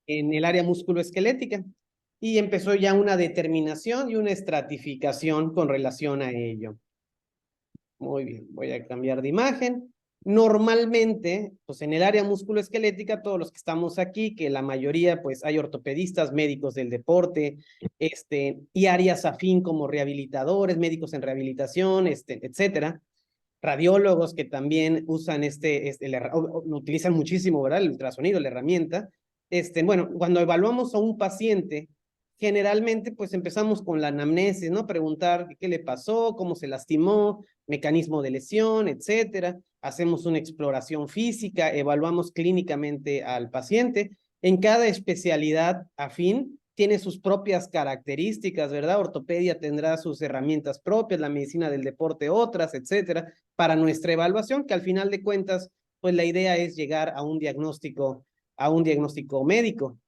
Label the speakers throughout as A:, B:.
A: en el área musculoesquelética y empezó ya una determinación y una estratificación con relación a ello. Muy bien, voy a cambiar de imagen. Normalmente, pues en el área musculoesquelética, todos los que estamos aquí, que la mayoría, pues hay ortopedistas, médicos del deporte, y áreas afín como rehabilitadores, médicos en rehabilitación, etcétera. Radiólogos que también usan lo utilizan muchísimo, ¿verdad? El ultrasonido, la herramienta. Bueno, cuando evaluamos a un paciente, generalmente pues empezamos con la anamnesis, ¿no? Preguntar qué le pasó, cómo se lastimó, mecanismo de lesión, etcétera. Hacemos una exploración física, evaluamos clínicamente al paciente. En cada especialidad afín tiene sus propias características, ¿verdad? Ortopedia tendrá sus herramientas propias, la medicina del deporte otras, etcétera, para nuestra evaluación, que al final de cuentas, pues la idea es llegar a un diagnóstico médico.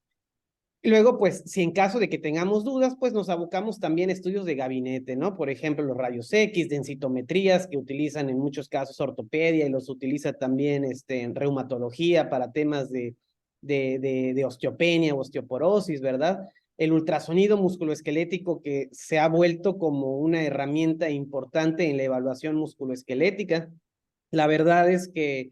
A: Y luego, pues, si en caso de que tengamos dudas, pues nos abocamos también a estudios de gabinete, ¿no? Por ejemplo, los rayos X, densitometrías, que utilizan en muchos casos ortopedia y los utiliza también en reumatología para temas de osteopenia o osteoporosis, ¿verdad? El ultrasonido musculoesquelético que se ha vuelto como una herramienta importante en la evaluación musculoesquelética. La verdad es que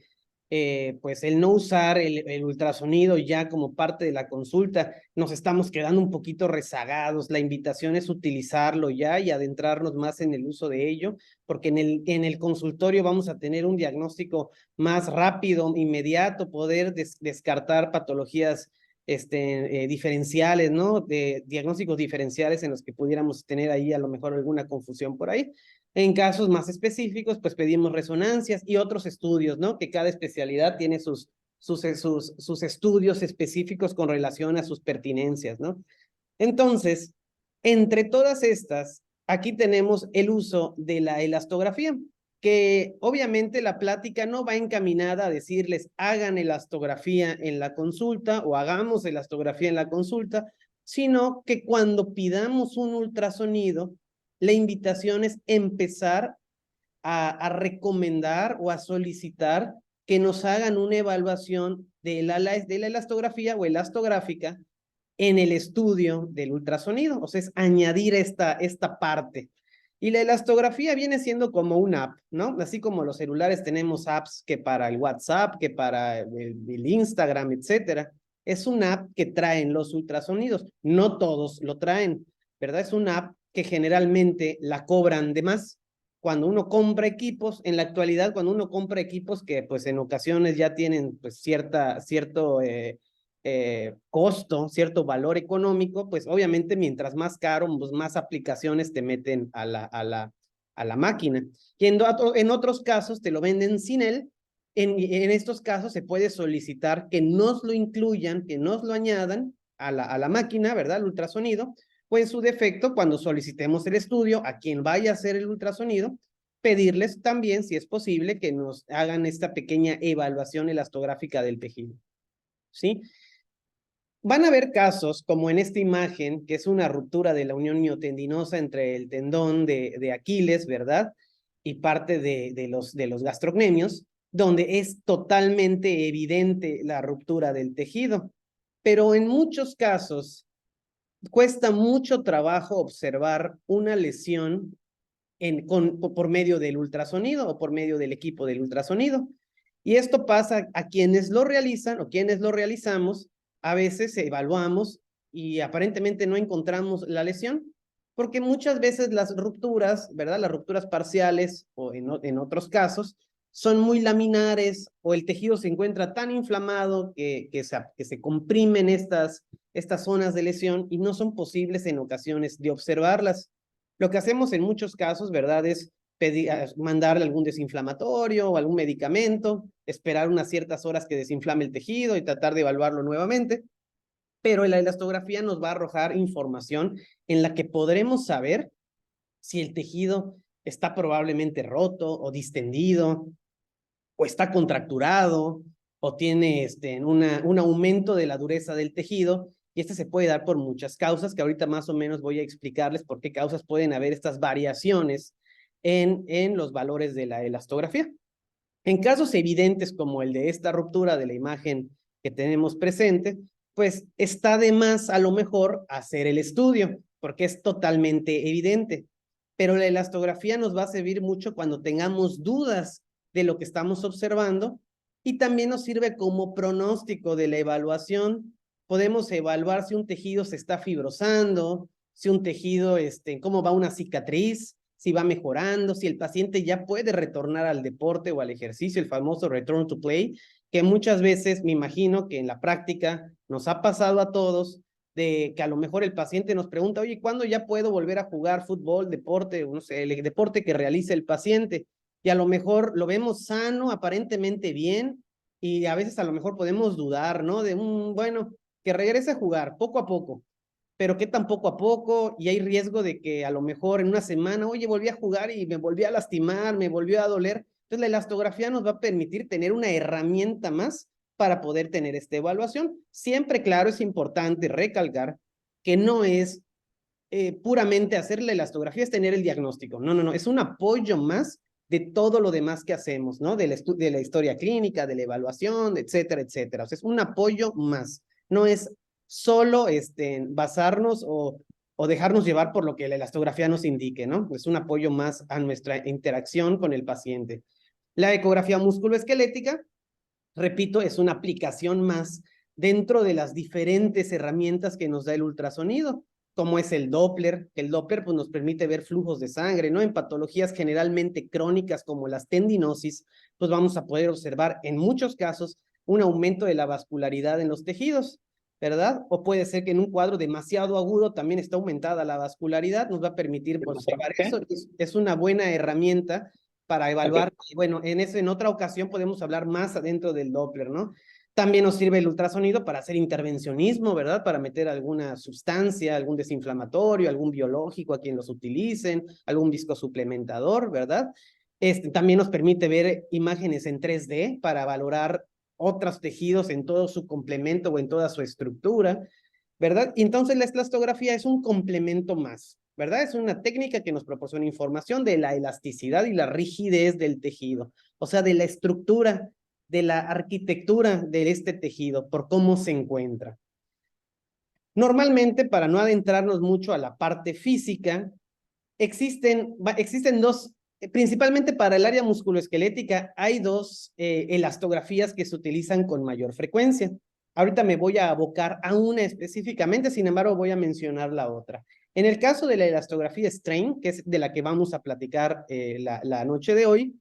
A: pues el no usar el ultrasonido ya como parte de la consulta, nos estamos quedando un poquito rezagados. La invitación es utilizarlo ya y adentrarnos más en el uso de ello, porque en el consultorio vamos a tener un diagnóstico más rápido, inmediato, poder descartar patologías diferenciales, ¿no? De diagnósticos diferenciales en los que pudiéramos tener ahí a lo mejor alguna confusión por ahí. En casos más específicos, pues pedimos resonancias y otros estudios, ¿no? Que cada especialidad tiene sus estudios específicos con relación a sus pertinencias, ¿no? Entonces, entre todas estas, aquí tenemos el uso de la elastografía, que obviamente la plática no va encaminada a decirles hagan elastografía en la consulta o hagamos elastografía en la consulta, sino que cuando pidamos un ultrasonido, la invitación es empezar a recomendar o a solicitar que nos hagan una evaluación de la elastografía o elastográfica en el estudio del ultrasonido, o sea, es añadir esta parte. Y la elastografía viene siendo como una app, ¿no? Así como los celulares tenemos apps que para el WhatsApp, que para el Instagram, etcétera. Es una app que traen los ultrasonidos. No todos lo traen, ¿verdad? Es una app que generalmente la cobran de más. Cuando uno compra equipos, en la actualidad, cuando uno compra equipos que pues en ocasiones ya tienen pues cierto costo, cierto valor económico, pues obviamente mientras más caro, pues más aplicaciones te meten a la máquina. Y en otros casos te lo venden sin él. En estos casos se puede solicitar que nos lo incluyan, que nos lo añadan a la máquina, ¿verdad? El ultrasonido, o en su defecto, cuando solicitemos el estudio, a quien vaya a hacer el ultrasonido, pedirles también, si es posible, que nos hagan esta pequeña evaluación elastográfica del tejido. ¿Sí? Van a haber casos, como en esta imagen, que es una ruptura de la unión miotendinosa entre el tendón de Aquiles, ¿verdad? Y parte de los gastrocnemios, donde es totalmente evidente la ruptura del tejido. Pero en muchos casos, cuesta mucho trabajo observar una lesión por medio del ultrasonido o por medio del equipo del ultrasonido. Y esto pasa a quienes lo realizan o quienes lo realizamos, a veces evaluamos y aparentemente no encontramos la lesión, porque muchas veces las rupturas, ¿verdad? Las rupturas parciales o en otros casos son muy laminares o el tejido se encuentra tan inflamado que se comprimen estas zonas de lesión y no son posibles en ocasiones de observarlas. Lo que hacemos en muchos casos, ¿verdad? Es mandarle algún desinflamatorio o algún medicamento, esperar unas ciertas horas que desinflame el tejido y tratar de evaluarlo nuevamente. Pero la elastografía nos va a arrojar información en la que podremos saber si el tejido está probablemente roto o distendido, o está contracturado, o tiene un aumento de la dureza del tejido, y se puede dar por muchas causas, que ahorita más o menos voy a explicarles por qué causas pueden haber estas variaciones en los valores de la elastografía. En casos evidentes como el de esta ruptura de la imagen que tenemos presente, pues está de más a lo mejor hacer el estudio, porque es totalmente evidente. Pero la elastografía nos va a servir mucho cuando tengamos dudas de lo que estamos observando y también nos sirve como pronóstico de la evaluación. Podemos evaluar si un tejido se está fibrosando, si un tejido, cómo va una cicatriz, si va mejorando, si el paciente ya puede retornar al deporte o al ejercicio, el famoso return to play, que muchas veces me imagino que en la práctica nos ha pasado a todos, de que a lo mejor el paciente nos pregunta, oye, ¿cuándo ya puedo volver a jugar fútbol, deporte, no sé, el deporte que realice el paciente? Y a lo mejor lo vemos sano, aparentemente bien, y a veces a lo mejor podemos dudar, ¿no? De, bueno, que regrese a jugar poco a poco, pero qué tan poco a poco, y hay riesgo de que a lo mejor en una semana, oye, volví a jugar y me volví a lastimar, me volvió a doler. Entonces la elastografía nos va a permitir tener una herramienta más para poder tener esta evaluación. Siempre, claro, es importante recalcar que no es puramente hacer la elastografía, es tener el diagnóstico. No, no, no, es un apoyo más de todo lo demás que hacemos, ¿no? De la historia clínica, de la evaluación, etcétera, etcétera. O sea, es un apoyo más. No es solo basarnos o dejarnos llevar por lo que la elastografía nos indique, ¿no? Es un apoyo más a nuestra interacción con el paciente. La ecografía musculoesquelética, repito, es una aplicación más dentro de las diferentes herramientas que nos da el ultrasonido, como es el Doppler. El Doppler pues, nos permite ver flujos de sangre, ¿no? En patologías generalmente crónicas como las tendinosis, pues vamos a poder observar en muchos casos un aumento de la vascularidad en los tejidos, ¿verdad? O puede ser que en un cuadro demasiado agudo también está aumentada la vascularidad, nos va a permitir observar eso. Es una buena herramienta para evaluar. Okay. Bueno, en otra ocasión podemos hablar más adentro del Doppler, ¿no? También nos sirve el ultrasonido para hacer intervencionismo, ¿verdad? Para meter alguna sustancia, algún desinflamatorio, algún biológico a quien los utilicen, algún viscosuplementador, ¿verdad? También nos permite ver imágenes en 3D para valorar otros tejidos en todo su complemento o en toda su estructura, ¿verdad? Y entonces la elastografía es un complemento más, ¿verdad? Es una técnica que nos proporciona información de la elasticidad y la rigidez del tejido, o sea, de la estructura, de la arquitectura de este tejido, por cómo se encuentra. Normalmente, para no adentrarnos mucho a la parte física, existen dos, principalmente para el área musculoesquelética, hay dos elastografías que se utilizan con mayor frecuencia. Ahorita me voy a abocar a una específicamente, sin embargo voy a mencionar la otra. En el caso de la elastografía strain, que es de la que vamos a platicar la noche de hoy,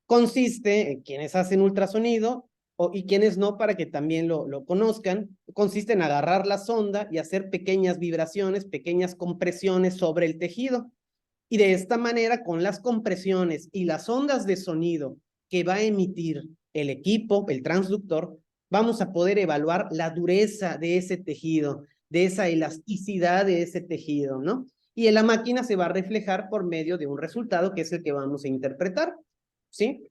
A: consiste en quienes hacen ultrasonido y quienes no, para que también lo conozcan, consiste en agarrar la sonda y hacer pequeñas vibraciones, pequeñas compresiones sobre el tejido. Y de esta manera, con las compresiones y las ondas de sonido que va a emitir el equipo, el transductor, vamos a poder evaluar la dureza de ese tejido, de esa elasticidad de ese tejido, ¿no? Y en la máquina se va a reflejar por medio de un resultado que es el que vamos a interpretar, ¿sí?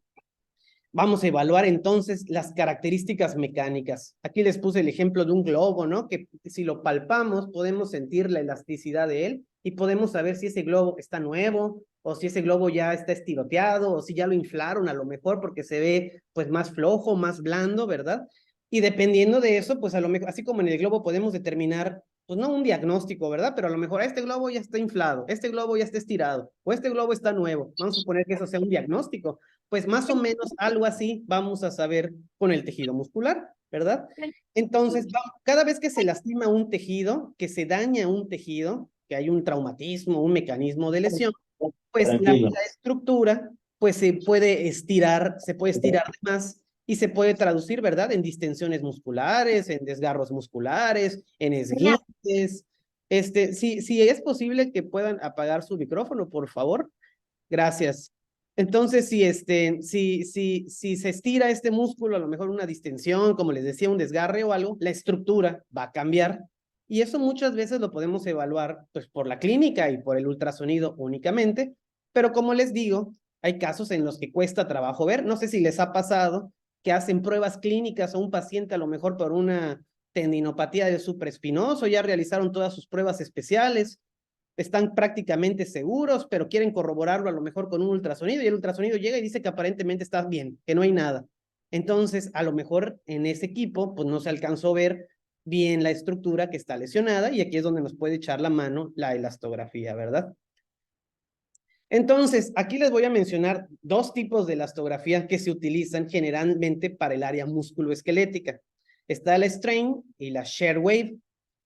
A: Vamos a evaluar entonces las características mecánicas. Aquí les puse el ejemplo de un globo, ¿no? Que si lo palpamos podemos sentir la elasticidad de él y podemos saber si ese globo está nuevo o si ese globo ya está estiroteado o si ya lo inflaron a lo mejor porque se ve pues más flojo, más blando, ¿verdad? Y dependiendo de eso, pues a lo mejor, así como en el globo podemos determinar, pues no un diagnóstico, ¿verdad? Pero a lo mejor este globo ya está inflado, este globo ya está estirado o este globo está nuevo. Vamos a suponer que eso sea un diagnóstico. Pues más o menos algo así vamos a saber con el tejido muscular, ¿verdad? Entonces, cada vez que se lastima un tejido, que se daña un tejido, que hay un traumatismo, un mecanismo de lesión, pues la estructura pues se puede estirar más y se puede traducir, ¿verdad? En distensiones musculares, en desgarros musculares, en esguinces. Si es posible que puedan apagar su micrófono, por favor. Gracias. Entonces, si se estira este músculo, a lo mejor una distensión, como les decía, un desgarre o algo, la estructura va a cambiar. Y eso muchas veces lo podemos evaluar pues, por la clínica y por el ultrasonido únicamente. Pero como les digo, hay casos en los que cuesta trabajo ver. No sé si les ha pasado que hacen pruebas clínicas a un paciente a lo mejor por una tendinopatía del supraespinoso, ya realizaron todas sus pruebas especiales, están prácticamente seguros, pero quieren corroborarlo a lo mejor con un ultrasonido y el ultrasonido llega y dice que aparentemente está bien, que no hay nada. Entonces, a lo mejor en ese equipo, pues no se alcanzó a ver bien la estructura que está lesionada, y aquí es donde nos puede echar la mano la elastografía, ¿verdad? Entonces, aquí les voy a mencionar dos tipos de elastografía que se utilizan generalmente para el área musculoesquelética. Está la strain y la shear wave.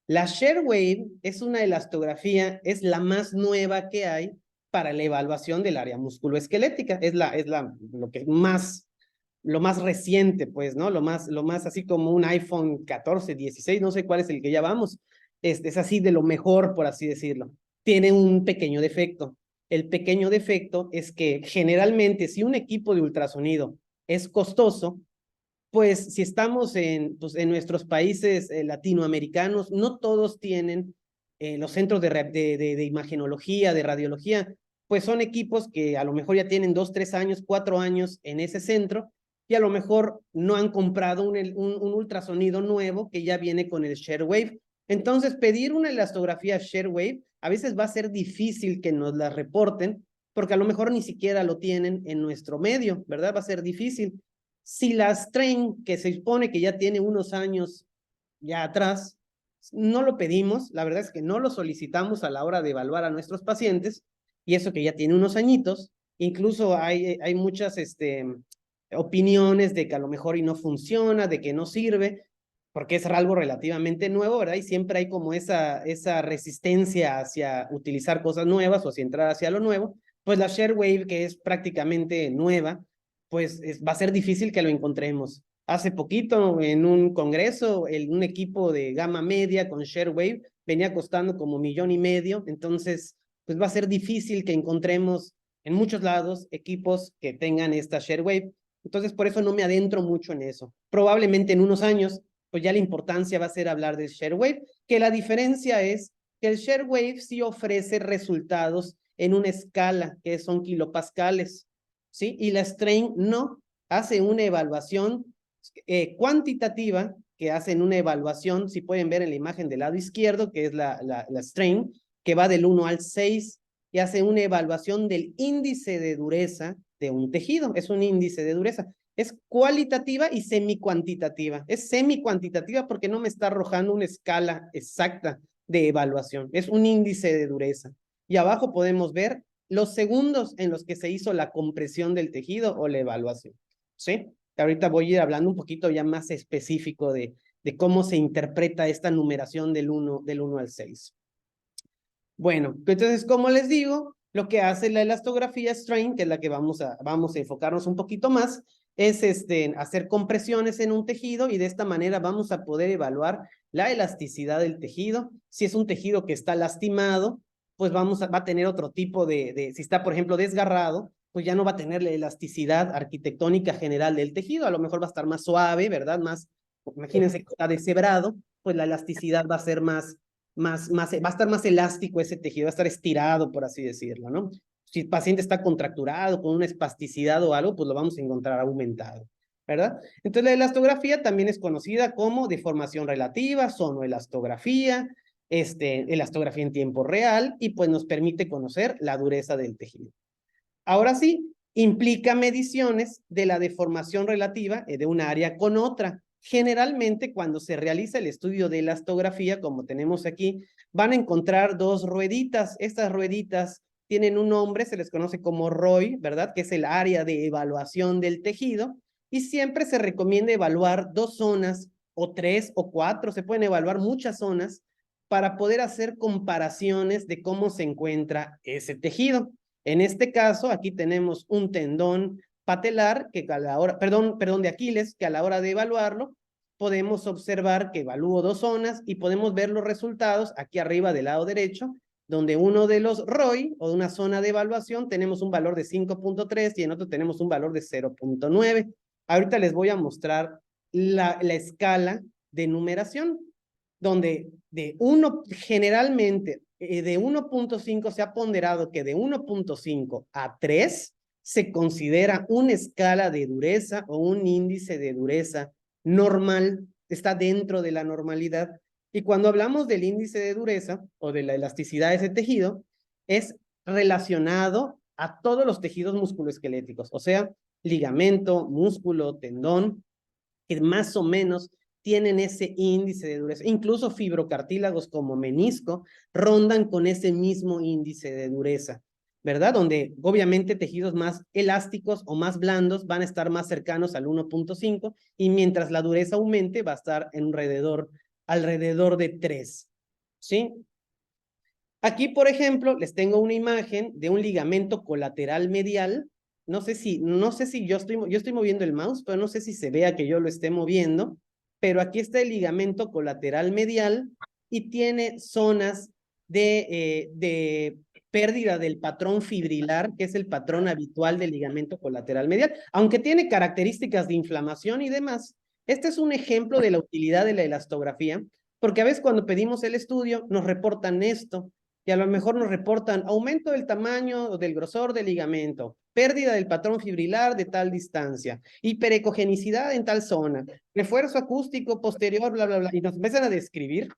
A: La shear wave es una elastografía, es la más nueva que hay para la evaluación del área musculoesquelética. Es lo más reciente, pues, ¿no? Lo más así como un iPhone 14, 16, no sé cuál es el que ya vamos. Es así de lo mejor, por así decirlo. Tiene un pequeño defecto. El pequeño defecto es que generalmente si un equipo de ultrasonido es costoso, pues si estamos pues, en nuestros países latinoamericanos, no todos tienen los centros de imagenología, de radiología, pues son equipos que a lo mejor ya tienen 2, 3 años, 4 años en ese centro, y a lo mejor no han comprado un ultrasonido nuevo que ya viene con el shear wave. Entonces, pedir una elastografía shear wave a veces va a ser difícil que nos la reporten, porque a lo mejor ni siquiera lo tienen en nuestro medio, ¿verdad? Va a ser difícil. Si la strain, que se supone que ya tiene unos años ya atrás, no lo pedimos, la verdad es que no lo solicitamos a la hora de evaluar a nuestros pacientes, y eso que ya tiene unos añitos, incluso hay muchas opiniones de que a lo mejor y no funciona, de que no sirve, porque es algo relativamente nuevo, ¿verdad? Y siempre hay como esa resistencia hacia utilizar cosas nuevas o hacia entrar hacia lo nuevo. Pues la shear wave, que es prácticamente nueva, pues va a ser difícil que lo encontremos. Hace poquito en un congreso, un equipo de gama media con shear wave venía costando como 1,5 millones, entonces pues va a ser difícil que encontremos en muchos lados equipos que tengan esta shear wave. Entonces por eso no me adentro mucho en eso. Probablemente en unos años pues ya la importancia va a ser hablar del shear wave, que la diferencia es que el shear wave sí ofrece resultados en una escala que son kilopascales, ¿sí? Y la strain no, hace una evaluación cuantitativa, que hacen una evaluación, si pueden ver en la imagen del lado izquierdo, que es la strain, que va del 1 al 6, y hace una evaluación del índice de dureza de un tejido. Es un índice de dureza. Es cualitativa y semicuantitativa. Es semicuantitativa porque no me está arrojando una escala exacta de evaluación. Es un índice de dureza. Y abajo podemos ver los segundos en los que se hizo la compresión del tejido o la evaluación, ¿sí? Ahorita voy a ir hablando un poquito ya más específico de cómo se interpreta esta numeración del 1 al 6. Bueno, entonces, como les digo, lo que hace la elastografía strain, que es la que vamos a enfocarnos un poquito más, es hacer compresiones en un tejido, y de esta manera vamos a poder evaluar la elasticidad del tejido. Si es un tejido que está lastimado, pues va a tener otro tipo si está, por ejemplo, desgarrado, pues ya no va a tener la elasticidad arquitectónica general del tejido, a lo mejor va a estar más suave, ¿verdad? Imagínense que está deshebrado, pues la elasticidad va a ser va a estar más elástico ese tejido, va a estar estirado, por así decirlo, ¿no? Si el paciente está contracturado, con una espasticidad o algo, pues lo vamos a encontrar aumentado, ¿verdad? Entonces la elastografía también es conocida como deformación relativa, sonoelastografía, elastografía en tiempo real, y pues nos permite conocer la dureza del tejido. Ahora sí, implica mediciones de la deformación relativa de un área con otra. Generalmente, cuando se realiza el estudio de elastografía, como tenemos aquí, van a encontrar dos rueditas. Estas rueditas tienen un nombre, se les conoce como ROI, ¿verdad? Que es el área de evaluación del tejido, y siempre se recomienda evaluar 2 zonas, o 3 o 4, se pueden evaluar muchas zonas para poder hacer comparaciones de cómo se encuentra ese tejido. En este caso, aquí tenemos un tendón patelar que a la hora, perdón, de Aquiles, que a la hora de evaluarlo, podemos observar que evalúo 2 zonas y podemos ver los resultados aquí arriba del lado derecho, donde uno de los ROI o de una zona de evaluación tenemos un valor de 5.3 y en otro tenemos un valor de 0.9. Ahorita les voy a mostrar la escala de numeración, donde generalmente de 1.5 se ha ponderado que de 1.5 a 3 se considera una escala de dureza o un índice de dureza normal, está dentro de la normalidad. Y cuando hablamos del índice de dureza o de la elasticidad de ese tejido, es relacionado a todos los tejidos musculoesqueléticos, o sea, ligamento, músculo, tendón, que más o menos tienen ese índice de dureza. Incluso fibrocartílagos como menisco rondan con ese mismo índice de dureza, ¿verdad? Donde obviamente tejidos más elásticos o más blandos van a estar más cercanos al 1.5 y mientras la dureza aumente va a estar en alrededor de 3, ¿sí? Aquí, por ejemplo, les tengo una imagen de un ligamento colateral medial. No sé si yo estoy moviendo el mouse, pero no sé si se vea que yo lo esté moviendo. Pero aquí está el ligamento colateral medial y tiene zonas de pérdida del patrón fibrilar, que es el patrón habitual del ligamento colateral medial, aunque tiene características de inflamación y demás. Este es un ejemplo de la utilidad de la elastografía, porque a veces cuando pedimos el estudio nos reportan esto, y a lo mejor nos reportan aumento del tamaño o del grosor del ligamento, pérdida del patrón fibrilar de tal distancia, hiperecogenicidad en tal zona, refuerzo acústico posterior, bla, bla, bla, y nos empiezan a describir,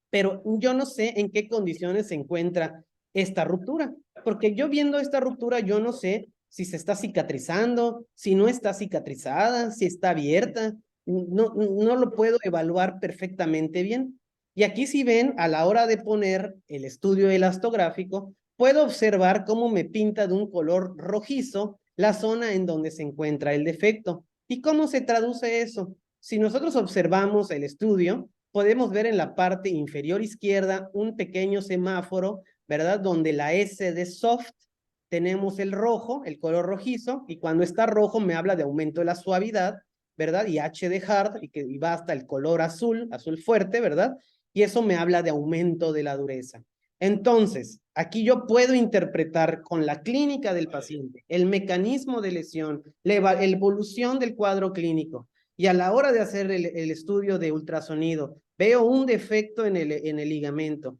A: pero yo no sé en qué condiciones se encuentra esta ruptura, porque yo viendo esta ruptura, yo no sé si se está cicatrizando, si no está cicatrizada, si está abierta, no lo puedo evaluar perfectamente bien. Y aquí si ven, a la hora de poner el estudio elastográfico, puedo observar cómo me pinta de un color rojizo la zona en donde se encuentra el defecto. ¿Y cómo se traduce eso? Si nosotros observamos el estudio, podemos ver en la parte inferior izquierda un pequeño semáforo, ¿verdad? Donde la S de soft tenemos el rojo, el color rojizo, y cuando está rojo me habla de aumento de la suavidad, ¿verdad? Y H de hard, y va hasta el color azul, azul fuerte, ¿verdad? Y eso me habla de aumento de la dureza. Entonces, aquí yo puedo interpretar con la clínica del paciente el mecanismo de lesión, la evolución del cuadro clínico, y a la hora de hacer el estudio de ultrasonido, veo un defecto en el ligamento,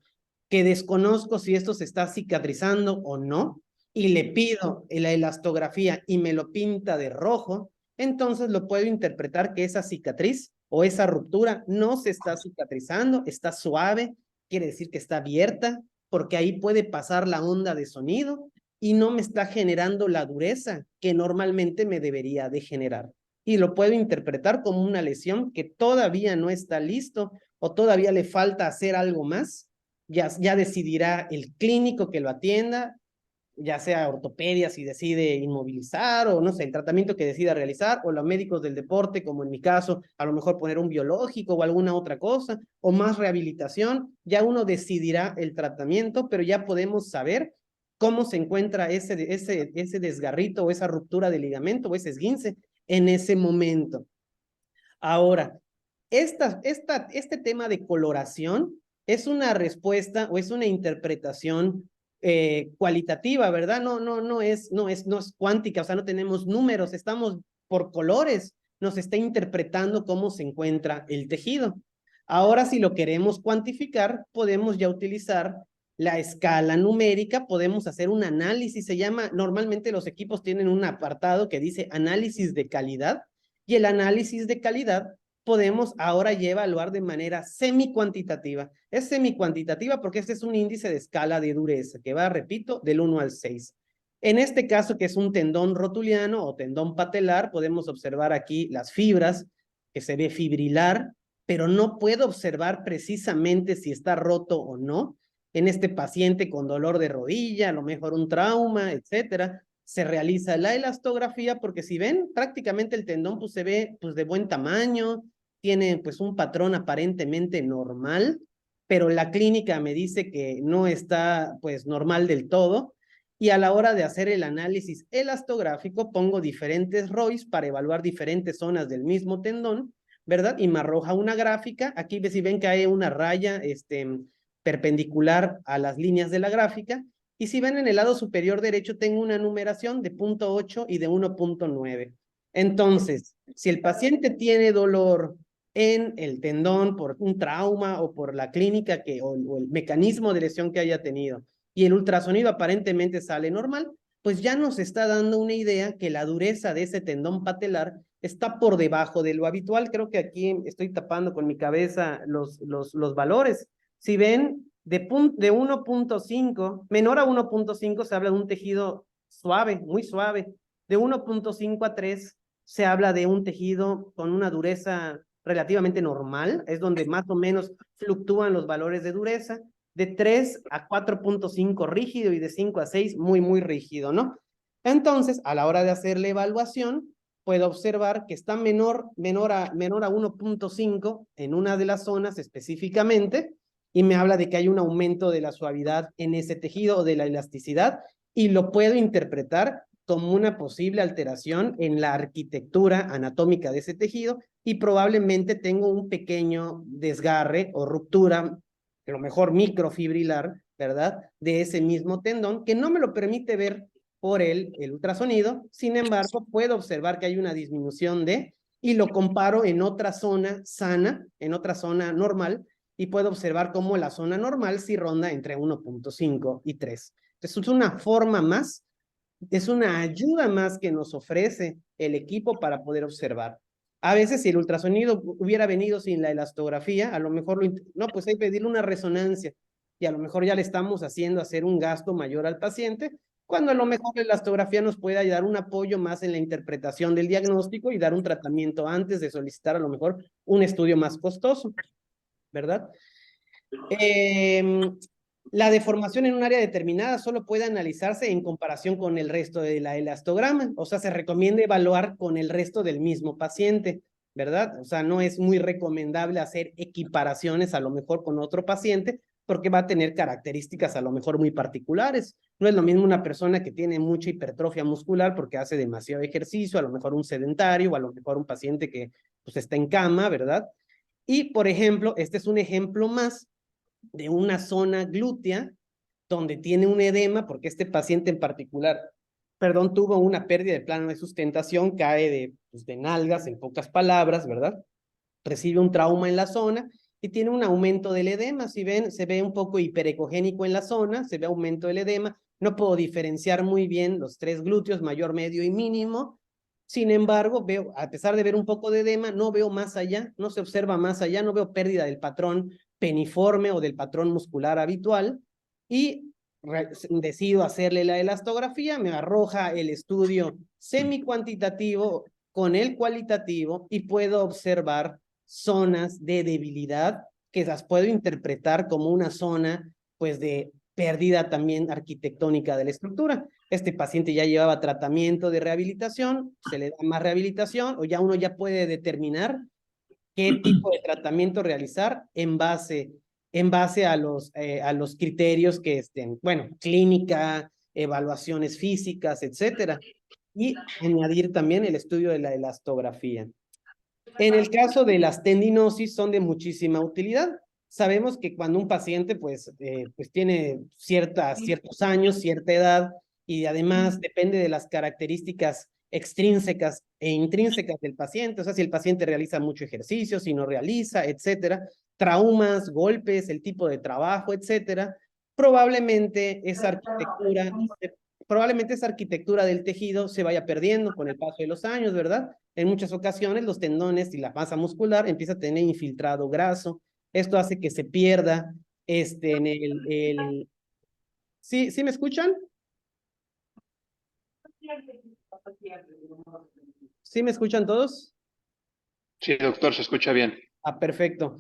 A: que desconozco si esto se está cicatrizando o no, y le pido la elastografía y me lo pinta de rojo, entonces lo puedo interpretar que esa cicatriz o esa ruptura no se está cicatrizando, está suave, quiere decir que está abierta, porque ahí puede pasar la onda de sonido y no me está generando la dureza que normalmente me debería de generar. Y lo puedo interpretar como una lesión que todavía no está listo o todavía le falta hacer algo más. Ya decidirá el clínico que lo atienda, ya sea ortopedia si decide inmovilizar o no sé, el tratamiento que decida realizar, o los médicos del deporte, como en mi caso, a lo mejor poner un biológico o alguna otra cosa, o más rehabilitación, ya uno decidirá el tratamiento, pero ya podemos saber cómo se encuentra ese desgarrito o esa ruptura de ligamento o ese esguince en ese momento. Ahora, este tema de coloración es una respuesta o es una interpretación cualitativa, ¿verdad? No es cuántica, o sea, no tenemos números, estamos por colores, nos está interpretando cómo se encuentra el tejido. Ahora, si lo queremos cuantificar, podemos ya utilizar la escala numérica, podemos hacer un análisis, normalmente los equipos tienen un apartado que dice análisis de calidad, y el análisis de calidad podemos ahora ya evaluar de manera semi-cuantitativa. Es semi-cuantitativa porque este es un índice de escala de dureza que va, repito, del 1 al 6. En este caso, que es un tendón rotuliano o tendón patelar, podemos observar aquí las fibras, que se ve fibrilar, pero no puedo observar precisamente si está roto o no. En este paciente con dolor de rodilla, a lo mejor un trauma, etcétera, se realiza la elastografía porque si ven, prácticamente el tendón pues se ve pues de buen tamaño, tiene pues un patrón aparentemente normal, pero la clínica me dice que no está pues normal del todo, y a la hora de hacer el análisis elastográfico pongo diferentes ROIs para evaluar diferentes zonas del mismo tendón, ¿verdad? Y me arroja una gráfica, aquí si ven que hay una raya perpendicular a las líneas de la gráfica, y si ven en el lado superior derecho tengo una numeración de 0.8 y de 1.9. Entonces, si el paciente tiene dolor en el tendón por un trauma o por la clínica o el mecanismo de lesión que haya tenido, y el ultrasonido aparentemente sale normal, pues ya nos está dando una idea que la dureza de ese tendón patelar está por debajo de lo habitual. Creo que aquí estoy tapando con mi cabeza los valores. Si ven, de 1.5, menor a 1.5 se habla de un tejido suave, muy suave. De 1.5 a 3 se habla de un tejido con una dureza relativamente normal, es donde más o menos fluctúan los valores de dureza, de 3 a 4.5 rígido y de 5 a 6 muy, muy rígido, ¿no? Entonces, a la hora de hacer la evaluación, puedo observar que está menor a 1.5 en una de las zonas específicamente, y me habla de que hay un aumento de la suavidad en ese tejido o de la elasticidad, y lo puedo interpretar como una posible alteración en la arquitectura anatómica de ese tejido, y probablemente tengo un pequeño desgarre o ruptura, a lo mejor microfibrilar, ¿verdad?, de ese mismo tendón, que no me lo permite ver por el ultrasonido. Sin embargo, puedo observar que hay una disminución y lo comparo en otra zona sana, en otra zona normal, y puedo observar cómo la zona normal sí ronda entre 1.5 y 3. Entonces, es una forma más, es una ayuda más que nos ofrece el equipo para poder observar. A veces, si el ultrasonido hubiera venido sin la elastografía, a lo mejor, no, pues hay que pedirle una resonancia, y a lo mejor ya le estamos haciendo hacer un gasto mayor al paciente, cuando a lo mejor la elastografía nos puede dar un apoyo más en la interpretación del diagnóstico y dar un tratamiento antes de solicitar a lo mejor un estudio más costoso, ¿verdad? La deformación en un área determinada solo puede analizarse en comparación con el resto de la elastograma, o sea, se recomienda evaluar con el resto del mismo paciente, ¿verdad? O sea, no es muy recomendable hacer equiparaciones a lo mejor con otro paciente, porque va a tener características a lo mejor muy particulares. No es lo mismo una persona que tiene mucha hipertrofia muscular porque hace demasiado ejercicio, a lo mejor un sedentario, o a lo mejor un paciente que pues está en cama, ¿verdad? Y, por ejemplo, este es un ejemplo más de una zona glútea donde tiene un edema, porque este paciente en particular, perdón, tuvo una pérdida de plano de sustentación, cae de nalgas, en pocas palabras, ¿verdad? Recibe un trauma en la zona y tiene un aumento del edema. Si ven, se ve un poco hiperecogénico en la zona, se ve aumento del edema. No puedo diferenciar muy bien los tres glúteos, mayor, medio y mínimo. Sin embargo, veo, a pesar de ver un poco de edema, no veo más allá, no se observa más allá, no veo pérdida del patrón peniforme o del patrón muscular habitual, y decido hacerle la elastografía, me arroja el estudio semi-cuantitativo con el cualitativo y puedo observar zonas de debilidad que las puedo interpretar como una zona pues de pérdida también arquitectónica de la estructura. Este paciente ya llevaba tratamiento de rehabilitación, se le da más rehabilitación, o ya uno ya puede determinar qué tipo de tratamiento realizar en base a los criterios que estén, bueno, clínica, evaluaciones físicas, etcétera. Y añadir también el estudio de la elastografía. En el caso de las tendinosis son de muchísima utilidad. Sabemos que cuando un paciente pues tiene ciertos años, cierta edad, y además depende de las características extrínsecas e intrínsecas del paciente, o sea, si el paciente realiza mucho ejercicio, si no realiza, etcétera, traumas, golpes, el tipo de trabajo, etcétera, probablemente esa arquitectura del tejido se vaya perdiendo con el paso de los años, ¿verdad? En muchas ocasiones los tendones y la masa muscular empieza a tener infiltrado graso. Esto hace que se pierda en ¿Sí, sí me escuchan? ¿Sí me escuchan todos?
B: Sí, doctor, se escucha bien.
A: Ah, perfecto.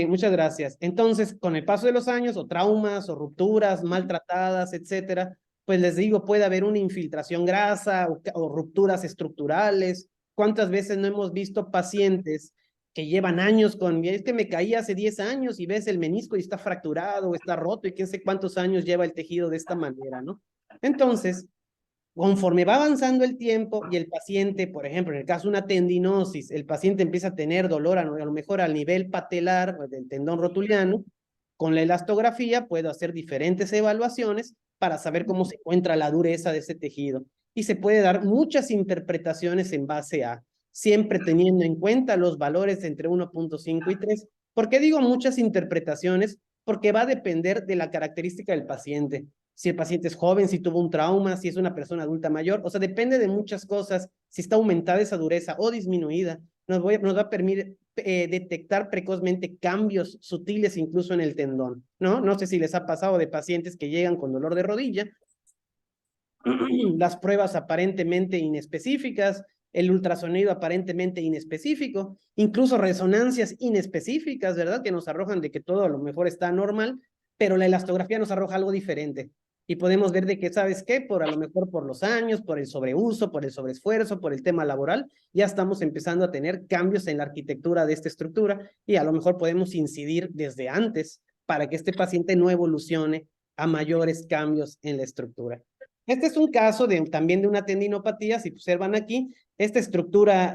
A: Muchas gracias. Entonces, con el paso de los años, o traumas, o rupturas maltratadas, etcétera, pues les digo, puede haber una infiltración grasa o rupturas estructurales. ¿Cuántas veces no hemos visto pacientes que llevan años es que me caí hace 10 años y ves el menisco y está fracturado o está roto y quién sé cuántos años lleva el tejido de esta manera, ¿no? Entonces, conforme va avanzando el tiempo y el paciente, por ejemplo, en el caso de una tendinosis, el paciente empieza a tener dolor a lo mejor al nivel patelar del tendón rotuliano, con la elastografía puedo hacer diferentes evaluaciones para saber cómo se encuentra la dureza de ese tejido. Y se puede dar muchas interpretaciones en base a, siempre teniendo en cuenta los valores entre 1.5 y 3. ¿Por qué digo muchas interpretaciones? Porque va a depender de la característica del paciente. Si el paciente es joven, si tuvo un trauma, si es una persona adulta mayor, o sea, depende de muchas cosas, si está aumentada esa dureza o disminuida, nos va a permitir detectar precozmente cambios sutiles incluso en el tendón, ¿no? No sé si les ha pasado de pacientes que llegan con dolor de rodilla, las pruebas aparentemente inespecíficas, el ultrasonido aparentemente inespecífico, incluso resonancias inespecíficas, ¿verdad? Que nos arrojan de que todo a lo mejor está normal, pero la elastografía nos arroja algo diferente. Y podemos ver de que, ¿sabes qué? Por a lo mejor por los años, por el sobreuso, por el sobreesfuerzo, por el tema laboral, ya estamos empezando a tener cambios en la arquitectura de esta estructura y a lo mejor podemos incidir desde antes para que este paciente no evolucione a mayores cambios en la estructura. Este es un caso también de una tendinopatía, si observan aquí, esta estructura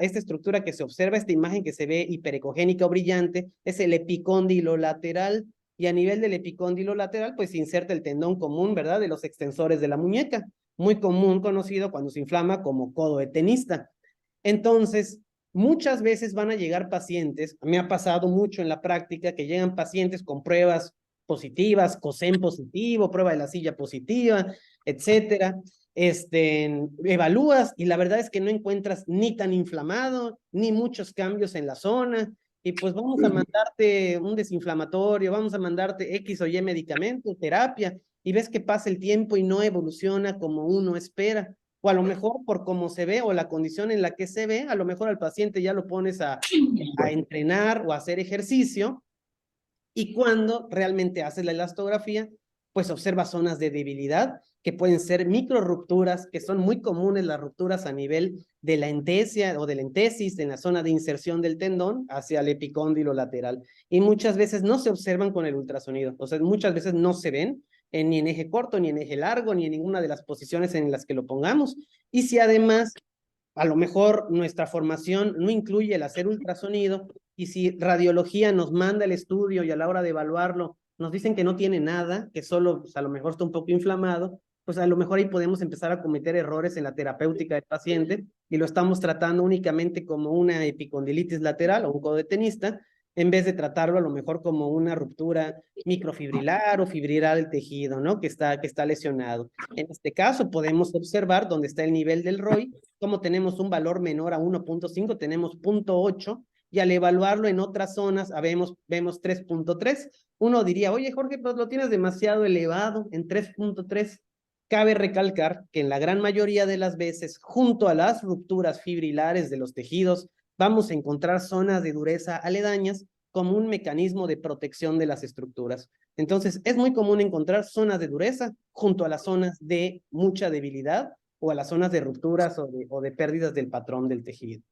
A: que se observa, esta imagen que se ve hiperecogénica o brillante, es el epicóndilo lateral, y a nivel del epicóndilo lateral, pues se inserta el tendón común, ¿verdad?, de los extensores de la muñeca, muy común, conocido cuando se inflama como codo de tenista. Entonces, muchas veces van a llegar pacientes, me ha pasado mucho en la práctica, que llegan pacientes con pruebas positivas, COSEM positivo, prueba de la silla positiva, etcétera. Evalúas y la verdad es que no encuentras ni tan inflamado, ni muchos cambios en la zona, y pues vamos a mandarte un desinflamatorio, vamos a mandarte X o Y medicamento, terapia, y ves que pasa el tiempo y no evoluciona como uno espera. O a lo mejor por cómo se ve o la condición en la que se ve, a lo mejor al paciente ya lo pones a entrenar o a hacer ejercicio, y cuando realmente haces la elastografía, pues observa zonas de debilidad que pueden ser micro rupturas, que son muy comunes las rupturas a nivel de la entesia o de la entesis en la zona de inserción del tendón hacia el epicóndilo lateral. Y muchas veces no se observan con el ultrasonido, o sea, muchas veces no se ven ni en eje corto, ni en eje largo, ni en ninguna de las posiciones en las que lo pongamos. Y si además a lo mejor nuestra formación no incluye el hacer ultrasonido, y si radiología nos manda el estudio y a la hora de evaluarlo nos dicen que no tiene nada, que solo pues, a lo mejor está un poco inflamado, pues a lo mejor ahí podemos empezar a cometer errores en la terapéutica del paciente y lo estamos tratando únicamente como una epicondilitis lateral o un codo de tenista, en vez de tratarlo a lo mejor como una ruptura microfibrilar o fibrilar del tejido, ¿no? Que está lesionado. En este caso podemos observar dónde está el nivel del ROI, como tenemos un valor menor a 1.5, tenemos 0.8, y al evaluarlo en otras zonas vemos 3.3. Uno diría, oye Jorge, pues lo tienes demasiado elevado en 3.3. Cabe recalcar que en la gran mayoría de las veces, junto a las rupturas fibrilares de los tejidos, vamos a encontrar zonas de dureza aledañas como un mecanismo de protección de las estructuras. Entonces, es muy común encontrar zonas de dureza junto a las zonas de mucha debilidad o a las zonas de rupturas o de pérdidas del patrón del tejido.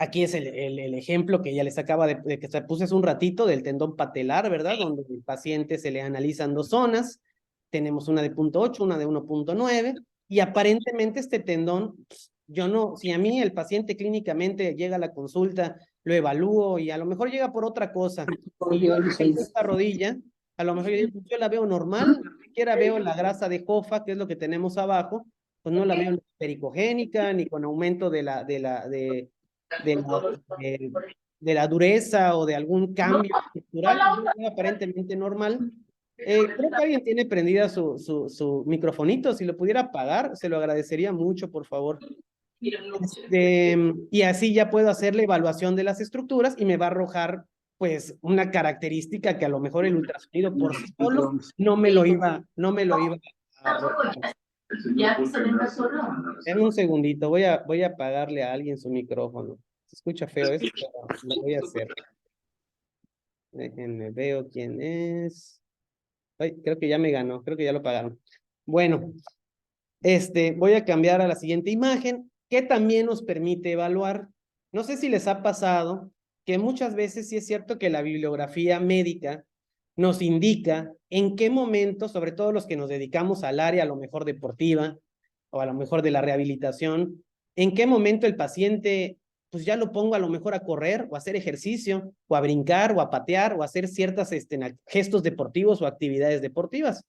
A: Aquí es el ejemplo que ya les acaba de que se puse hace un ratito del tendón patelar, ¿verdad? Donde el paciente se le analizan dos zonas, tenemos una de 0.8, una de 1.9, y aparentemente este tendón, si a mí el paciente clínicamente llega a la consulta, lo evalúo y a lo mejor llega por otra cosa, y yo esta rodilla, a lo mejor yo la veo normal, ni siquiera veo la grasa de Hoffa, que es lo que tenemos abajo, pues no la veo ni pericogénica, ni con aumento de la dureza o de algún cambio estructural, aparentemente normal. Creo que alguien tiene prendida su microfonito, si lo pudiera apagar, se lo agradecería mucho, por favor. Y así ya puedo hacer la evaluación de las estructuras y me va a arrojar pues una característica que a lo mejor el ultrasonido por sí solo no me lo iba a arrojar. Dame un segundito, voy a apagarle a alguien su micrófono. Se escucha feo eso, pero lo voy a hacer. Déjenme, veo quién es. Ay, creo que ya me ganó, creo que ya lo pagaron. Bueno, voy a cambiar a la siguiente imagen, que también nos permite evaluar. No sé si les ha pasado que muchas veces sí es cierto que la bibliografía médica nos indica en qué momento, sobre todo los que nos dedicamos al área a lo mejor deportiva o a lo mejor de la rehabilitación, en qué momento el paciente, pues ya lo pongo a lo mejor a correr o a hacer ejercicio o a brincar o a patear o a hacer ciertas gestos deportivos o actividades deportivas.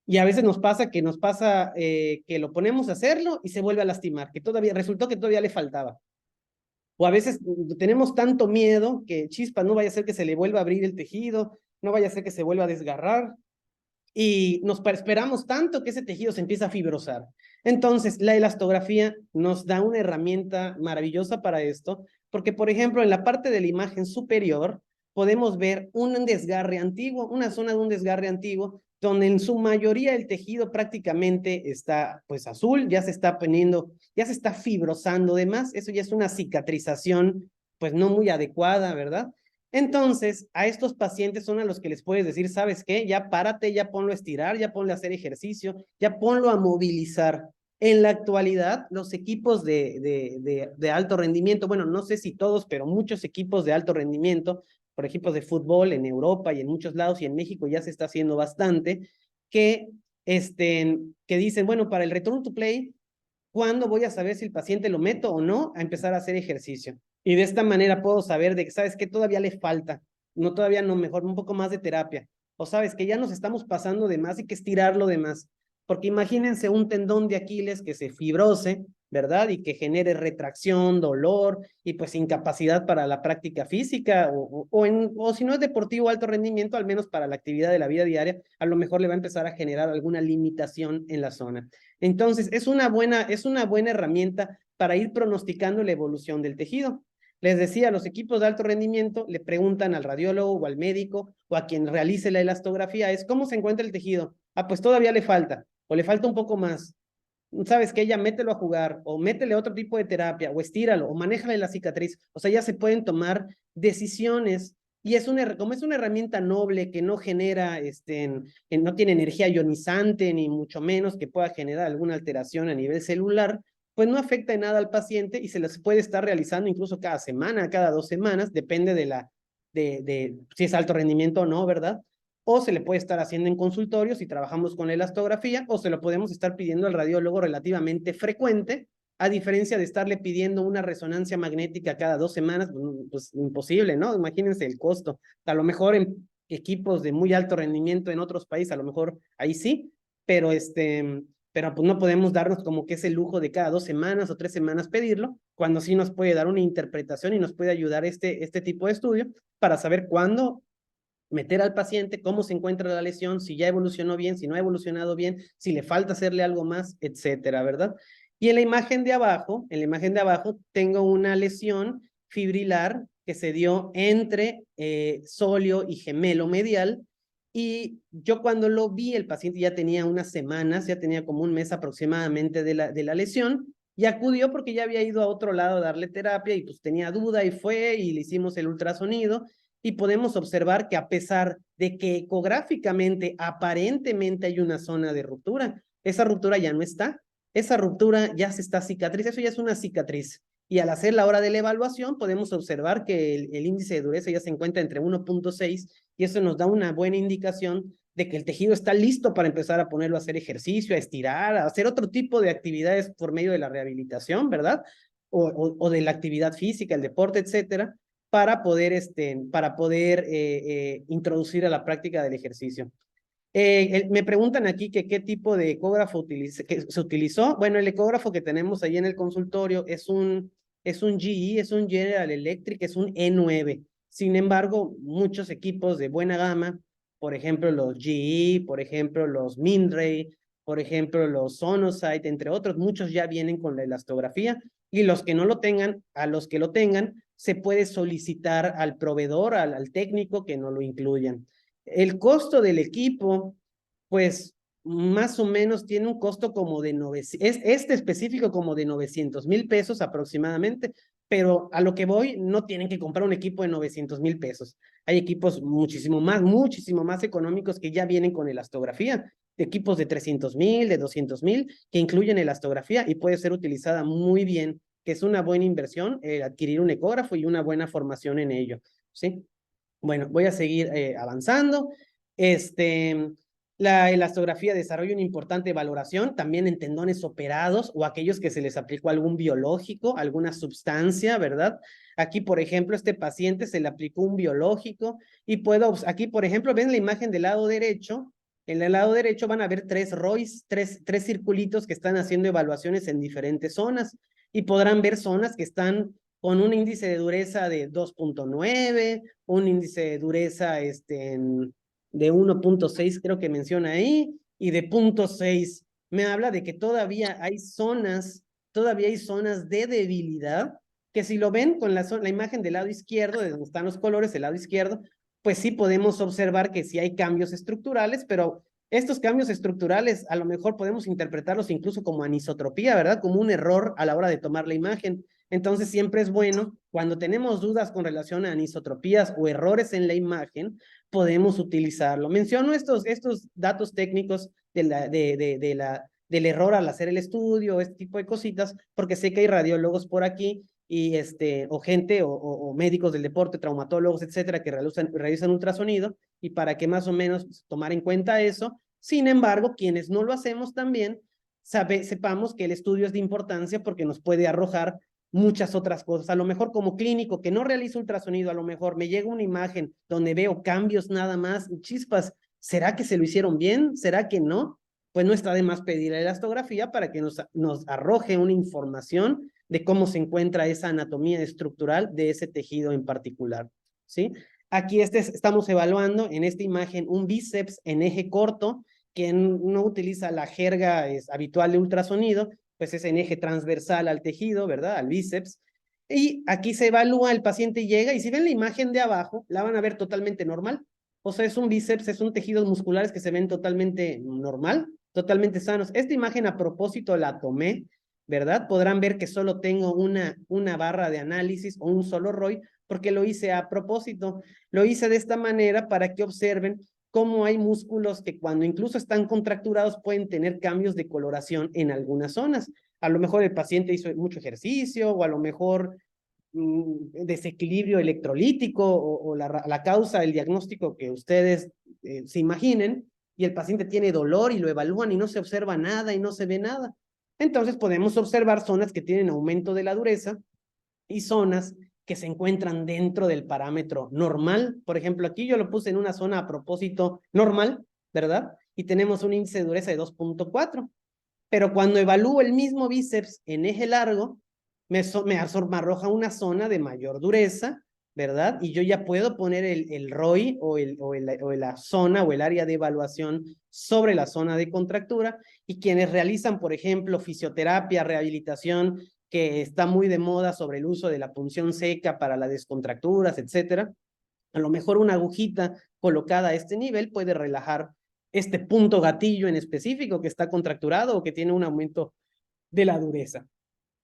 A: Y a veces nos pasa que que lo ponemos a hacerlo y se vuelve a lastimar, que resultó que todavía le faltaba. O a veces tenemos tanto miedo que chispa, no vaya a ser que se le vuelva a abrir el tejido, no vaya a ser que se vuelva a desgarrar. Y nos esperamos tanto que ese tejido se empieza a fibrosar. Entonces, la elastografía nos da una herramienta maravillosa para esto, porque, por ejemplo, en la parte de la imagen superior podemos ver un desgarre antiguo, una zona de un desgarre antiguo, donde en su mayoría el tejido prácticamente está pues azul, ya se está poniendo, ya se está fibrosando de más, eso ya es una cicatrización pues no muy adecuada, ¿verdad? Entonces, a estos pacientes son a los que les puedes decir, ¿sabes qué? Ya párate, ya ponlo a estirar, ya ponlo a hacer ejercicio, ya ponlo a movilizar. En la actualidad, los equipos de alto rendimiento, bueno, no sé si todos, pero muchos equipos de alto rendimiento, por equipos de fútbol en Europa y en muchos lados y en México ya se está haciendo bastante, que, que dicen, bueno, para el return to play, ¿cuándo voy a saber si el paciente lo meto o no a empezar a hacer ejercicio? Y de esta manera puedo saber de que, ¿sabes qué? Todavía le falta, no todavía no, mejor un poco más de terapia. O sabes que ya nos estamos pasando de más y que estirarlo de más. Porque imagínense un tendón de Aquiles que se fibrose, ¿verdad? Y que genere retracción, dolor y pues incapacidad para la práctica física o si no es deportivo alto rendimiento, al menos para la actividad de la vida diaria, a lo mejor le va a empezar a generar alguna limitación en la zona. Entonces, es una buena herramienta para ir pronosticando la evolución del tejido. Les decía, los equipos de alto rendimiento le preguntan al radiólogo o al médico o a quien realice la elastografía, es ¿cómo se encuentra el tejido? Ah, pues todavía le falta, o le falta un poco más. ¿Sabes qué? Ya mételo a jugar, o métele otro tipo de terapia, o estíralo, o manéjale la cicatriz. O sea, ya se pueden tomar decisiones y como es una herramienta noble que no genera, no tiene energía ionizante, ni mucho menos que pueda generar alguna alteración a nivel celular, pues no afecta en nada al paciente y se les puede estar realizando incluso cada semana, cada 2 semanas, depende de si es alto rendimiento o no, ¿verdad? O se le puede estar haciendo en consultorios si trabajamos con la elastografía, o se lo podemos estar pidiendo al radiólogo relativamente frecuente, a diferencia de estarle pidiendo una resonancia magnética cada 2 semanas, pues imposible, ¿no? Imagínense el costo. A lo mejor en equipos de muy alto rendimiento en otros países, a lo mejor ahí sí, pero pero pues no podemos darnos como que ese lujo de cada 2 semanas o 3 semanas pedirlo, cuando sí nos puede dar una interpretación y nos puede ayudar este tipo de estudio para saber cuándo meter al paciente, cómo se encuentra la lesión, si ya evolucionó bien, si no ha evolucionado bien, si le falta hacerle algo más, etcétera, ¿verdad? Y en la imagen de abajo, tengo una lesión fibrilar que se dio entre sóleo y gemelo medial. Y yo cuando lo vi, el paciente ya tenía unas semanas, ya tenía como un mes aproximadamente de la lesión, y acudió porque ya había ido a otro lado a darle terapia y pues tenía duda y fue y le hicimos el ultrasonido y podemos observar que a pesar de que ecográficamente aparentemente hay una zona de ruptura, esa ruptura ya no está, esa ruptura ya se está cicatrizando, eso ya es una cicatriz. Y al hacer la hora de la evaluación podemos observar que el índice de dureza ya se encuentra entre 1.6 y eso nos da una buena indicación de que el tejido está listo para empezar a ponerlo a hacer ejercicio, a estirar, a hacer otro tipo de actividades por medio de la rehabilitación, ¿verdad? O de la actividad física, el deporte, etcétera, para poder, introducir a la práctica del ejercicio. Me preguntan aquí que qué tipo de ecógrafo que se utilizó. Bueno, el ecógrafo que tenemos ahí en el consultorio es un GE, es un General Electric, es un E9. Sin embargo, muchos equipos de buena gama, por ejemplo, los GE, por ejemplo, los Mindray, por ejemplo, los Sonosite, entre otros, muchos ya vienen con la elastografía y los que no lo tengan, a los que lo tengan, se puede solicitar al proveedor, al técnico que no lo incluyan. El costo del equipo, pues más o menos tiene un costo como de 900, este específico como de 900,000 pesos aproximadamente, pero a lo que voy, no tienen que comprar un equipo de 900,000 pesos. Hay equipos muchísimo más económicos que ya vienen con elastografía, equipos de 300,000, de 200,000, que incluyen elastografía y puede ser utilizada muy bien, que es una buena inversión adquirir un ecógrafo y una buena formación en ello, ¿sí? Bueno, voy a seguir avanzando. La elastografía desarrolla una importante valoración también en tendones operados o aquellos que se les aplicó algún biológico, alguna sustancia, ¿verdad? Aquí, por ejemplo, este paciente se le aplicó un biológico y aquí, por ejemplo, ven la imagen del lado derecho. En el lado derecho van a ver tres ROIs, tres circulitos que están haciendo evaluaciones en diferentes zonas y podrán ver zonas que están con un índice de dureza de 2.9, un índice de dureza de 1.6 creo que menciona ahí, y de 0.6 me habla de que todavía hay zonas de debilidad, que si lo ven con la imagen del lado izquierdo, de donde están los colores, el lado izquierdo, pues sí podemos observar que sí hay cambios estructurales, pero Estos cambios estructurales a lo mejor podemos interpretarlos incluso como anisotropía, ¿verdad? Como un error a la hora de tomar la imagen. Entonces siempre es bueno, cuando tenemos dudas con relación a anisotropías o errores en la imagen, podemos utilizarlo. Menciono estos datos técnicos del error al hacer el estudio, este tipo de cositas, porque sé que hay radiólogos por aquí y o gente o médicos del deporte, traumatólogos, etcétera, que realizan ultrasonido, y para que más o menos tomar en cuenta eso. Sin embargo, quienes no lo hacemos también, sepamos que el estudio es de importancia porque nos puede arrojar muchas otras cosas. A lo mejor como clínico que no realiza ultrasonido, a lo mejor me llega una imagen donde veo cambios nada más, chispas, ¿será que se lo hicieron bien? ¿Será que no? Pues no está de más pedir la elastografía para que nos arroje una información de cómo se encuentra esa anatomía estructural de ese tejido en particular, ¿sí? Aquí estamos evaluando en esta imagen un bíceps en eje corto que no utiliza la jerga habitual de ultrasonido, pues es en eje transversal al tejido, ¿verdad? Al bíceps. Y aquí se evalúa, el paciente llega y si ven la imagen de abajo, la van a ver totalmente normal. O sea, es un bíceps, es un tejidos musculares que se ven totalmente normal, totalmente sanos. Esta imagen a propósito la tomé, ¿verdad? Podrán ver que solo tengo una barra de análisis o un solo ROI, porque lo hice a propósito. Lo hice de esta manera para que observen cómo hay músculos que cuando incluso están contracturados pueden tener cambios de coloración en algunas zonas. A lo mejor el paciente hizo mucho ejercicio o a lo mejor desequilibrio electrolítico o la causa, el diagnóstico que ustedes se imaginen, y el paciente tiene dolor y lo evalúan y no se observa nada y no se ve nada. Entonces podemos observar zonas que tienen aumento de la dureza y zonas que se encuentran dentro del parámetro normal. Por ejemplo, aquí yo lo puse en una zona a propósito normal, ¿verdad? Y tenemos un índice de dureza de 2.4. Pero cuando evalúo el mismo bíceps en eje largo, me arroja una zona de mayor dureza, ¿verdad? Y yo ya puedo poner el ROI o la zona o el área de evaluación sobre la zona de contractura, y quienes realizan, por ejemplo, fisioterapia, rehabilitación, que está muy de moda sobre el uso de la punción seca para las descontracturas, etcétera, a lo mejor una agujita colocada a este nivel puede relajar este punto gatillo en específico que está contracturado o que tiene un aumento de la dureza.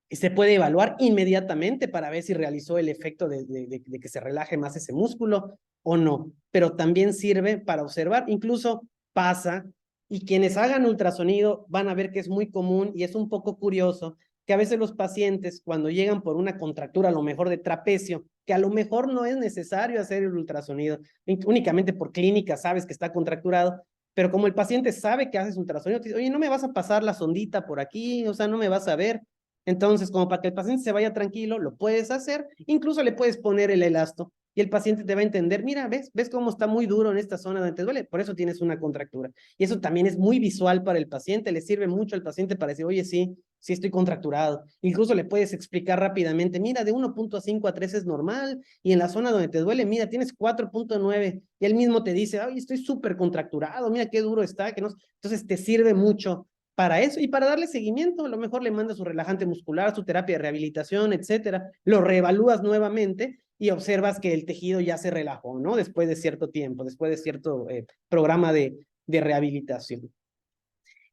A: Y se puede evaluar inmediatamente para ver si realizó el efecto de que se relaje más ese músculo o no. Pero también sirve para observar, incluso pasa, y quienes hagan ultrasonido van a ver que es muy común y es un poco curioso que a veces los pacientes cuando llegan por una contractura a lo mejor de trapecio, que a lo mejor no es necesario hacer el ultrasonido, únicamente por clínica sabes que está contracturado, pero como el paciente sabe que haces ultrasonido, te dice, oye, no me vas a pasar la sondita por aquí, o sea, no me vas a ver. Entonces, como para que el paciente se vaya tranquilo, lo puedes hacer, incluso le puedes poner el elasto y el paciente te va a entender, mira, ¿ves cómo está muy duro en esta zona donde te duele? Por eso tienes una contractura. Y eso también es muy visual para el paciente, le sirve mucho al paciente para decir, oye, sí estoy contracturado. Incluso le puedes explicar rápidamente, mira, de 1.5 a 3 es normal, y en la zona donde te duele, mira, tienes 4.9, y él mismo te dice, ay, estoy súper contracturado, mira qué duro está, que no. Entonces te sirve mucho para eso y para darle seguimiento. A lo mejor le mandas su relajante muscular, su terapia de rehabilitación, etcétera. Lo reevalúas nuevamente y observas que el tejido ya se relajó, ¿no? Después de cierto tiempo, después de cierto programa de rehabilitación.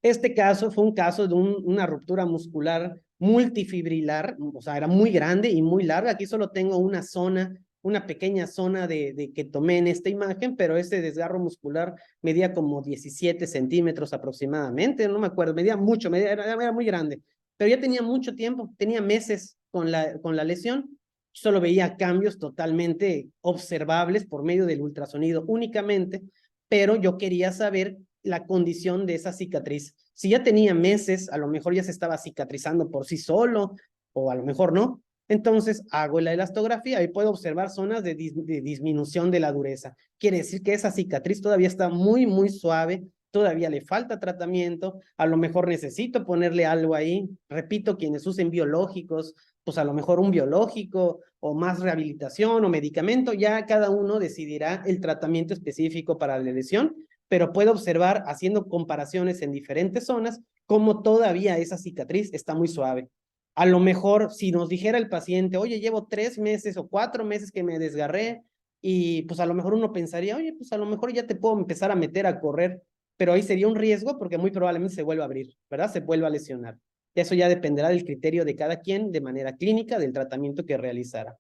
A: Este caso fue un caso de una ruptura muscular multifibrilar, o sea, era muy grande y muy larga. Aquí solo tengo una zona, una pequeña zona que tomé en esta imagen, pero este desgarro muscular medía como 17 centímetros aproximadamente, no me acuerdo, medía mucho, era muy grande, pero ya tenía mucho tiempo, tenía meses con la lesión. Solo veía cambios totalmente observables por medio del ultrasonido únicamente, pero yo quería saber la condición de esa cicatriz. Si ya tenía meses, a lo mejor ya se estaba cicatrizando por sí solo, o a lo mejor no. Entonces hago la elastografía y puedo observar zonas de disminución de la dureza. Quiere decir que esa cicatriz todavía está muy, muy suave, todavía le falta tratamiento, a lo mejor necesito ponerle algo ahí. Repito, quienes usen biológicos, pues a lo mejor un biológico o más rehabilitación o medicamento, ya cada uno decidirá el tratamiento específico para la lesión, pero puede observar, haciendo comparaciones en diferentes zonas, cómo todavía esa cicatriz está muy suave. A lo mejor, si nos dijera el paciente, oye, llevo 3 meses o 4 meses que me desgarré, y pues a lo mejor uno pensaría, oye, pues a lo mejor ya te puedo empezar a meter a correr. pero ahí sería un riesgo porque muy probablemente se vuelva a abrir, ¿verdad? Se vuelva a lesionar. Eso ya dependerá del criterio de cada quien de manera clínica, del tratamiento que realizara.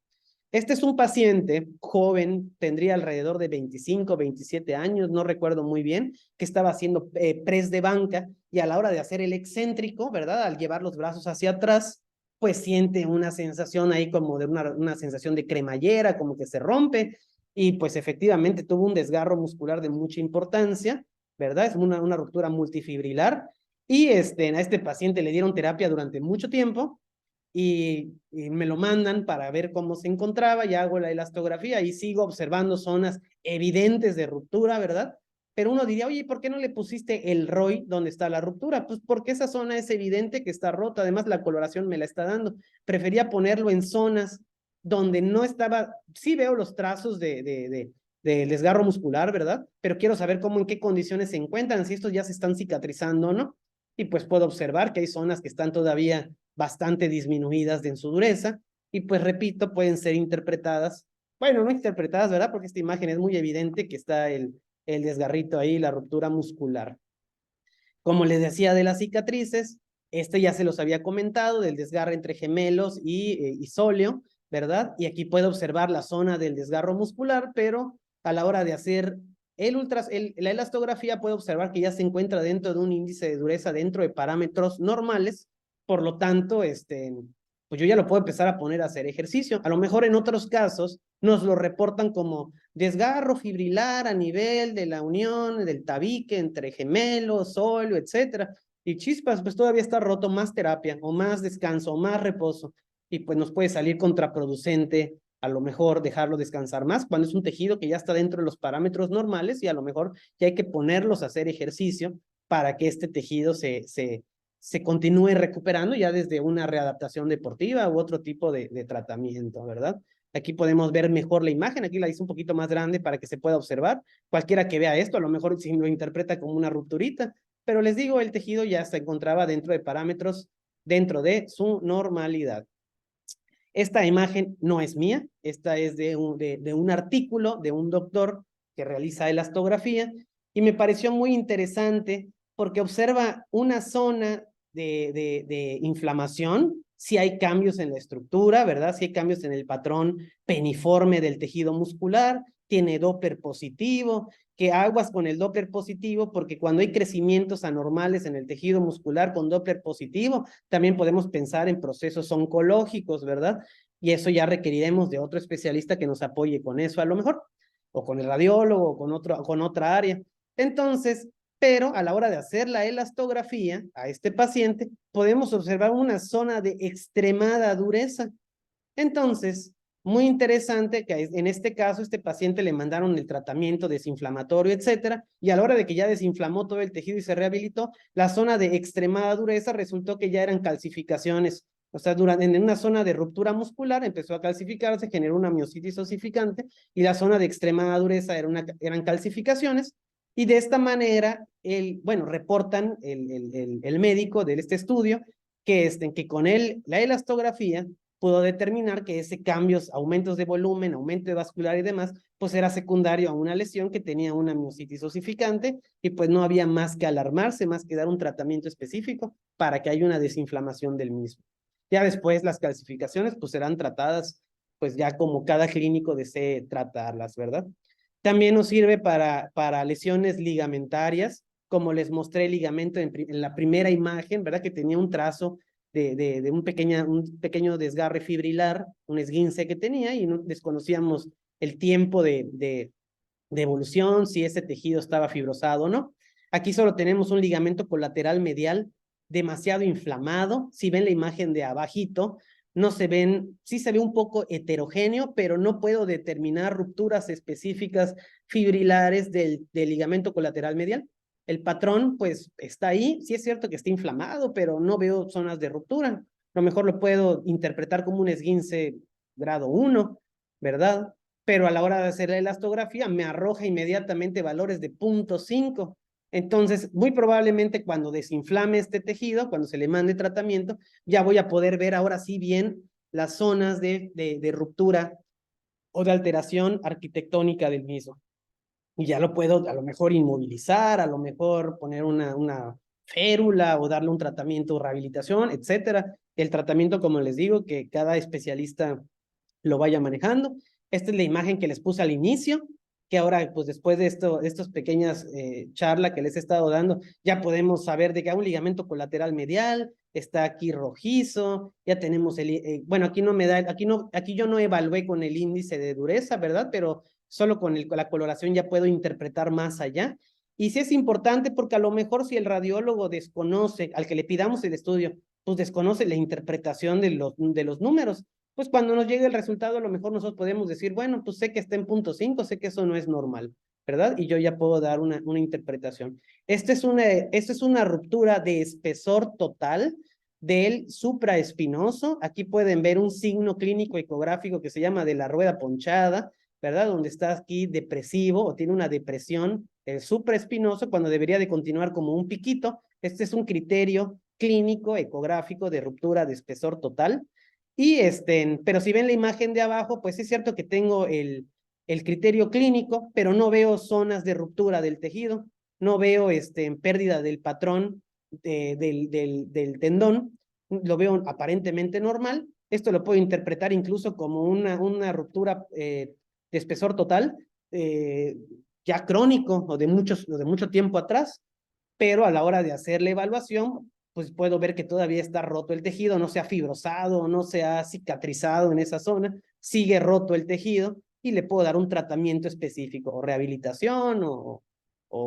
A: Este es un paciente joven, tendría alrededor de 25, 27 años, no recuerdo muy bien, que estaba haciendo press de banca y a la hora de hacer el excéntrico, ¿verdad? Al llevar los brazos hacia atrás, pues siente una sensación ahí como de una sensación de cremallera, como que se rompe y pues efectivamente tuvo un desgarro muscular de mucha importancia, ¿verdad? Es una ruptura multifibrilar y a este paciente le dieron terapia durante mucho tiempo y me lo mandan para ver cómo se encontraba, ya hago la elastografía y sigo observando zonas evidentes de ruptura, ¿verdad? Pero uno diría, oye, ¿por qué no le pusiste el ROI donde está la ruptura? Pues porque esa zona es evidente que está rota, además la coloración me la está dando. Prefería ponerlo en zonas donde no estaba, sí veo los trazos del desgarro muscular, ¿verdad? Pero quiero saber cómo, en qué condiciones se encuentran, si estos ya se están cicatrizando o no. Y pues puedo observar que hay zonas que están todavía bastante disminuidas en su dureza y pues repito, pueden ser interpretadas, bueno, no interpretadas, ¿verdad? Porque esta imagen es muy evidente que está el desgarrito ahí, la ruptura muscular. Como les decía de las cicatrices, ya se los había comentado, del desgarre entre gemelos y sóleo, ¿verdad? Y aquí puede observar la zona del desgarro muscular, pero a la hora de hacer la elastografía puede observar que ya se encuentra dentro de un índice de dureza dentro de parámetros normales, por lo tanto, pues yo ya lo puedo empezar a poner a hacer ejercicio. A lo mejor en otros casos nos lo reportan como desgarro fibrilar a nivel de la unión del tabique entre gemelos, sóleo, etcétera. Y chispas, pues todavía está roto, más terapia o más descanso o más reposo. Y pues nos puede salir contraproducente a lo mejor dejarlo descansar más cuando es un tejido que ya está dentro de los parámetros normales y a lo mejor ya hay que ponerlos a hacer ejercicio para que este tejido se continúe recuperando ya desde una readaptación deportiva u otro tipo de tratamiento, ¿verdad? Aquí podemos ver mejor la imagen, aquí la hice un poquito más grande para que se pueda observar. Cualquiera que vea esto, a lo mejor sí lo interpreta como una rupturita, pero les digo, el tejido ya se encontraba dentro de parámetros, dentro de su normalidad. Esta imagen no es mía, esta es de un artículo de un doctor que realiza elastografía y me pareció muy interesante porque observa una zona de inflamación, si hay cambios en la estructura, ¿verdad? Si hay cambios en el patrón peniforme del tejido muscular, tiene Doppler positivo, que aguas con el Doppler positivo, porque cuando hay crecimientos anormales en el tejido muscular con Doppler positivo, también podemos pensar en procesos oncológicos, ¿verdad? Y eso ya requeriremos de otro especialista que nos apoye con eso a lo mejor, o con el radiólogo, o con otra área. Entonces, pero a la hora de hacer la elastografía a este paciente, podemos observar una zona de extremada dureza. Entonces, muy interesante que en este caso, este paciente le mandaron el tratamiento desinflamatorio, etcétera, y a la hora de que ya desinflamó todo el tejido y se rehabilitó, la zona de extremada dureza resultó que ya eran calcificaciones. O sea, en una zona de ruptura muscular empezó a calcificarse, generó una miositis osificante, y la zona de extremada dureza eran calcificaciones, y de esta manera, reportan el médico de este estudio que con la elastografía pudo determinar que ese cambios, aumentos de volumen, aumento de vascular y demás, pues era secundario a una lesión que tenía una miositis osificante y pues no había más que alarmarse, más que dar un tratamiento específico para que haya una desinflamación del mismo. Ya después las calcificaciones pues serán tratadas pues ya como cada clínico desee tratarlas, ¿verdad? También nos sirve para lesiones ligamentarias, como les mostré el ligamento en la primera imagen, ¿verdad? Que tenía un trazo de un pequeño desgarre fibrilar, un esguince que tenía y no, desconocíamos el tiempo de evolución, si ese tejido estaba fibrosado o no. Aquí solo tenemos un ligamento colateral medial demasiado inflamado. Si ven la imagen de abajito, no se ven, sí se ve un poco heterogéneo, pero no puedo determinar rupturas específicas fibrilares del ligamento colateral medial. El patrón, pues, está ahí. Sí es cierto que está inflamado, pero no veo zonas de ruptura. A lo mejor lo puedo interpretar como un esguince grado 1, ¿verdad? Pero a la hora de hacer la elastografía me arroja inmediatamente valores de 0.5. Entonces, muy probablemente cuando desinflame este tejido, cuando se le mande tratamiento, ya voy a poder ver ahora sí bien las zonas de ruptura o de alteración arquitectónica del mismo. y ya lo puedo a lo mejor inmovilizar, a lo mejor poner una férula o darle un tratamiento de rehabilitación, etcétera. El tratamiento, como les digo, que cada especialista lo vaya manejando. Esta es la imagen que les puse al inicio, que ahora, pues después de estas pequeñas charlas que les he estado dando, ya podemos saber de que hay un ligamento colateral medial, está aquí rojizo, ya tenemos bueno, aquí no me da, aquí yo no evalué con el índice de dureza, ¿verdad? Pero solo con la coloración ya puedo interpretar más allá. Y sí es importante porque a lo mejor si el radiólogo desconoce, al que le pidamos el estudio, pues desconoce la interpretación de los números, pues cuando nos llegue el resultado, a lo mejor nosotros podemos decir, bueno, pues sé que está en punto 5, sé que eso no es normal, ¿verdad? Y yo ya puedo dar una interpretación. Esta es una ruptura de espesor total del supraespinoso. Aquí pueden ver un signo clínico ecográfico que se llama de la rueda ponchada, ¿verdad? Donde está aquí depresivo o tiene una depresión el supraespinoso cuando debería de continuar como un piquito. Este es un criterio clínico ecográfico de ruptura de espesor total. Y pero si ven la imagen de abajo, pues es cierto que tengo el criterio clínico, pero no veo zonas de ruptura del tejido, no veo pérdida del patrón del tendón, lo veo aparentemente normal. Esto lo puedo interpretar incluso como una ruptura de espesor total, ya crónico o de mucho tiempo atrás, pero a la hora de hacer la evaluación, pues puedo ver que todavía está roto el tejido, no se ha fibrosado, no se ha cicatrizado en esa zona, sigue roto el tejido y le puedo dar un tratamiento específico, o rehabilitación, o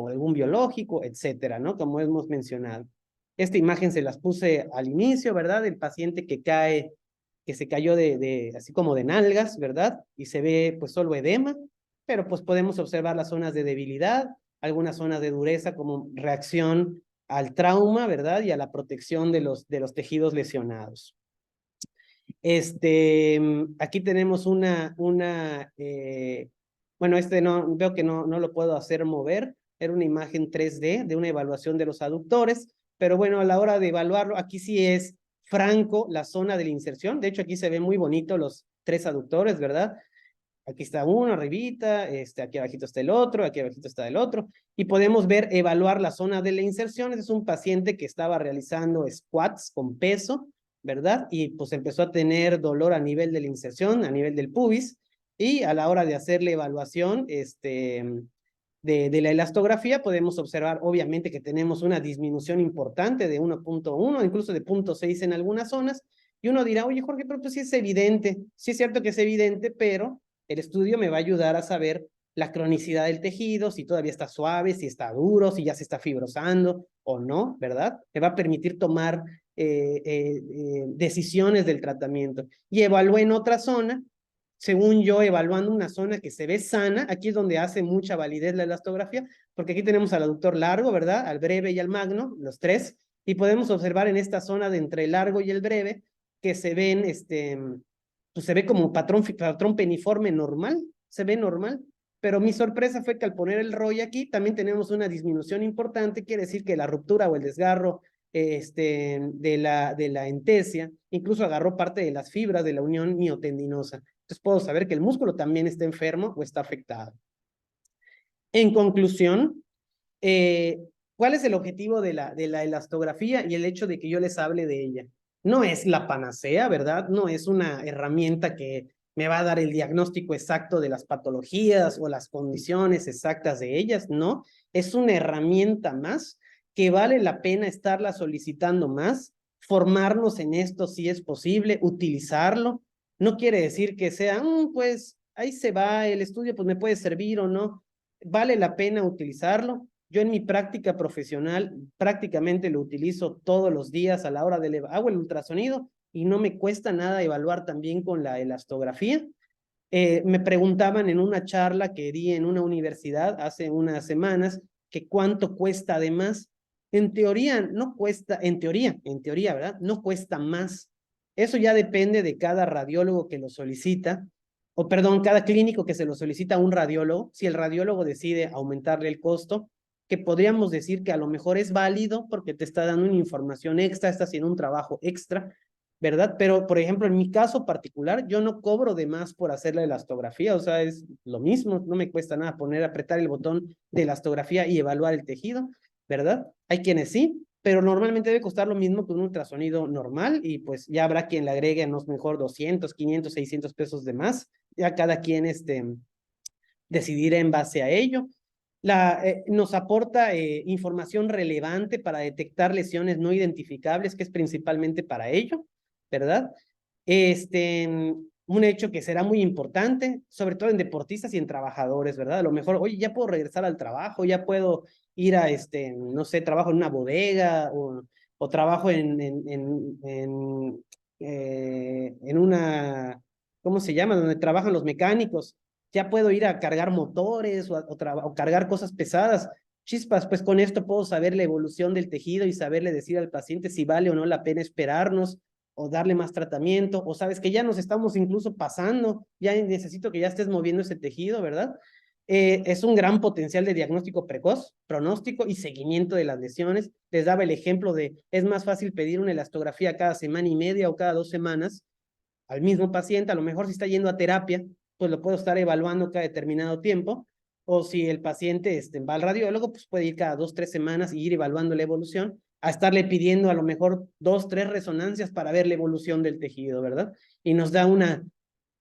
A: algún biológico, etcétera, ¿no? Como hemos mencionado. Esta imagen se las puse al inicio, ¿verdad? El paciente que se cayó así como de nalgas, ¿verdad? Y se ve pues solo edema, pero pues podemos observar las zonas de debilidad, algunas zonas de dureza como reacción al trauma, ¿verdad? Y a la protección de los tejidos lesionados. Aquí tenemos bueno, no, veo que no lo puedo hacer mover, era una imagen 3D de una evaluación de los aductores, pero bueno, a la hora de evaluarlo, aquí sí es franco la zona de la inserción, de hecho aquí se ven muy bonitos los 3 aductores, ¿verdad? Aquí está uno arribita, aquí abajito está el otro, aquí abajito está el otro, y podemos ver, evaluar la zona de la inserción. Este es un paciente que estaba realizando squats con peso, ¿verdad? Y pues empezó a tener dolor a nivel de la inserción, a nivel del pubis, y a la hora de hacer la evaluación, de la elastografía, podemos observar obviamente que tenemos una disminución importante de 1.1, incluso de 0.6 en algunas zonas, y uno dirá, oye Jorge, pero pues sí es evidente, sí es cierto que es evidente, pero el estudio me va a ayudar a saber la cronicidad del tejido, si todavía está suave, si está duro, si ya se está fibrosando o no, ¿verdad? Me va a permitir tomar decisiones del tratamiento. Y evalué en otra zona, según yo, evaluando una zona que se ve sana. Aquí es donde hace mucha validez la elastografía, porque aquí tenemos al aductor largo, ¿verdad? Al breve y al magno, los 3, y podemos observar en esta zona de entre el largo y el breve que se ven, pues se ve como patrón peniforme normal, se ve normal, pero mi sorpresa fue que al poner el ROI aquí también tenemos una disminución importante, quiere decir que la ruptura o el desgarro de la entesia incluso agarró parte de las fibras de la unión miotendinosa. Entonces puedo saber que el músculo también está enfermo o está afectado. En conclusión, ¿cuál es el objetivo de la elastografía y el hecho de que yo les hable de ella? No es la panacea, ¿verdad? No es una herramienta que me va a dar el diagnóstico exacto de las patologías o las condiciones exactas de ellas, no. Es una herramienta más que vale la pena estarla solicitando más, formarnos en esto si es posible, utilizarlo. No quiere decir que sea, pues ahí se va, el estudio pues me puede servir o no. Vale la pena utilizarlo. Yo en mi práctica profesional prácticamente lo utilizo todos los días a la hora de hago el ultrasonido y no me cuesta nada evaluar también con la elastografía. Me preguntaban en una charla que di en una universidad hace unas semanas que cuánto cuesta además. En teoría no cuesta, en teoría, ¿verdad? No cuesta más. Eso ya depende de cada radiólogo que lo solicita, o perdón, cada clínico que se lo solicita a un radiólogo. Si el radiólogo decide aumentarle el costo, que podríamos decir que a lo mejor es válido porque te está dando una información extra, está haciendo un trabajo extra, ¿verdad? Pero, por ejemplo, en mi caso particular, yo no cobro de más por hacer la elastografía, o sea, es lo mismo, no me cuesta nada apretar el botón de elastografía y evaluar el tejido, ¿verdad? Hay quienes sí, pero normalmente debe costar lo mismo que un ultrasonido normal y pues ya habrá quien le agregue, no es mejor 200, 500, 600 pesos de más, ya cada quien decidirá en base a ello. Nos aporta información relevante para detectar lesiones no identificables, que es principalmente para ello, ¿verdad? Un hecho que será muy importante, sobre todo en deportistas y en trabajadores, ¿verdad? A lo mejor, oye, ya puedo regresar al trabajo, ya puedo ir a, no sé, trabajo en una bodega o trabajo en una, ¿cómo se llama? Donde trabajan los mecánicos. Ya puedo ir a cargar motores o cargar cosas pesadas. Chispas, pues con esto puedo saber la evolución del tejido y saberle decir al paciente si vale o no la pena esperarnos o darle más tratamiento, o sabes que ya nos estamos incluso pasando, ya necesito que ya estés moviendo ese tejido, ¿verdad? Es un gran potencial de diagnóstico precoz, pronóstico y seguimiento de las lesiones. Les daba el ejemplo de, es más fácil pedir una elastografía cada semana y media o cada 2 semanas al mismo paciente, a lo mejor si está yendo a terapia, pues lo puedo estar evaluando cada determinado tiempo, o si el paciente va al radiólogo, pues puede ir cada 2, 3 semanas y ir evaluando la evolución, a estarle pidiendo a lo mejor 2, 3 resonancias para ver la evolución del tejido, ¿verdad? Y nos da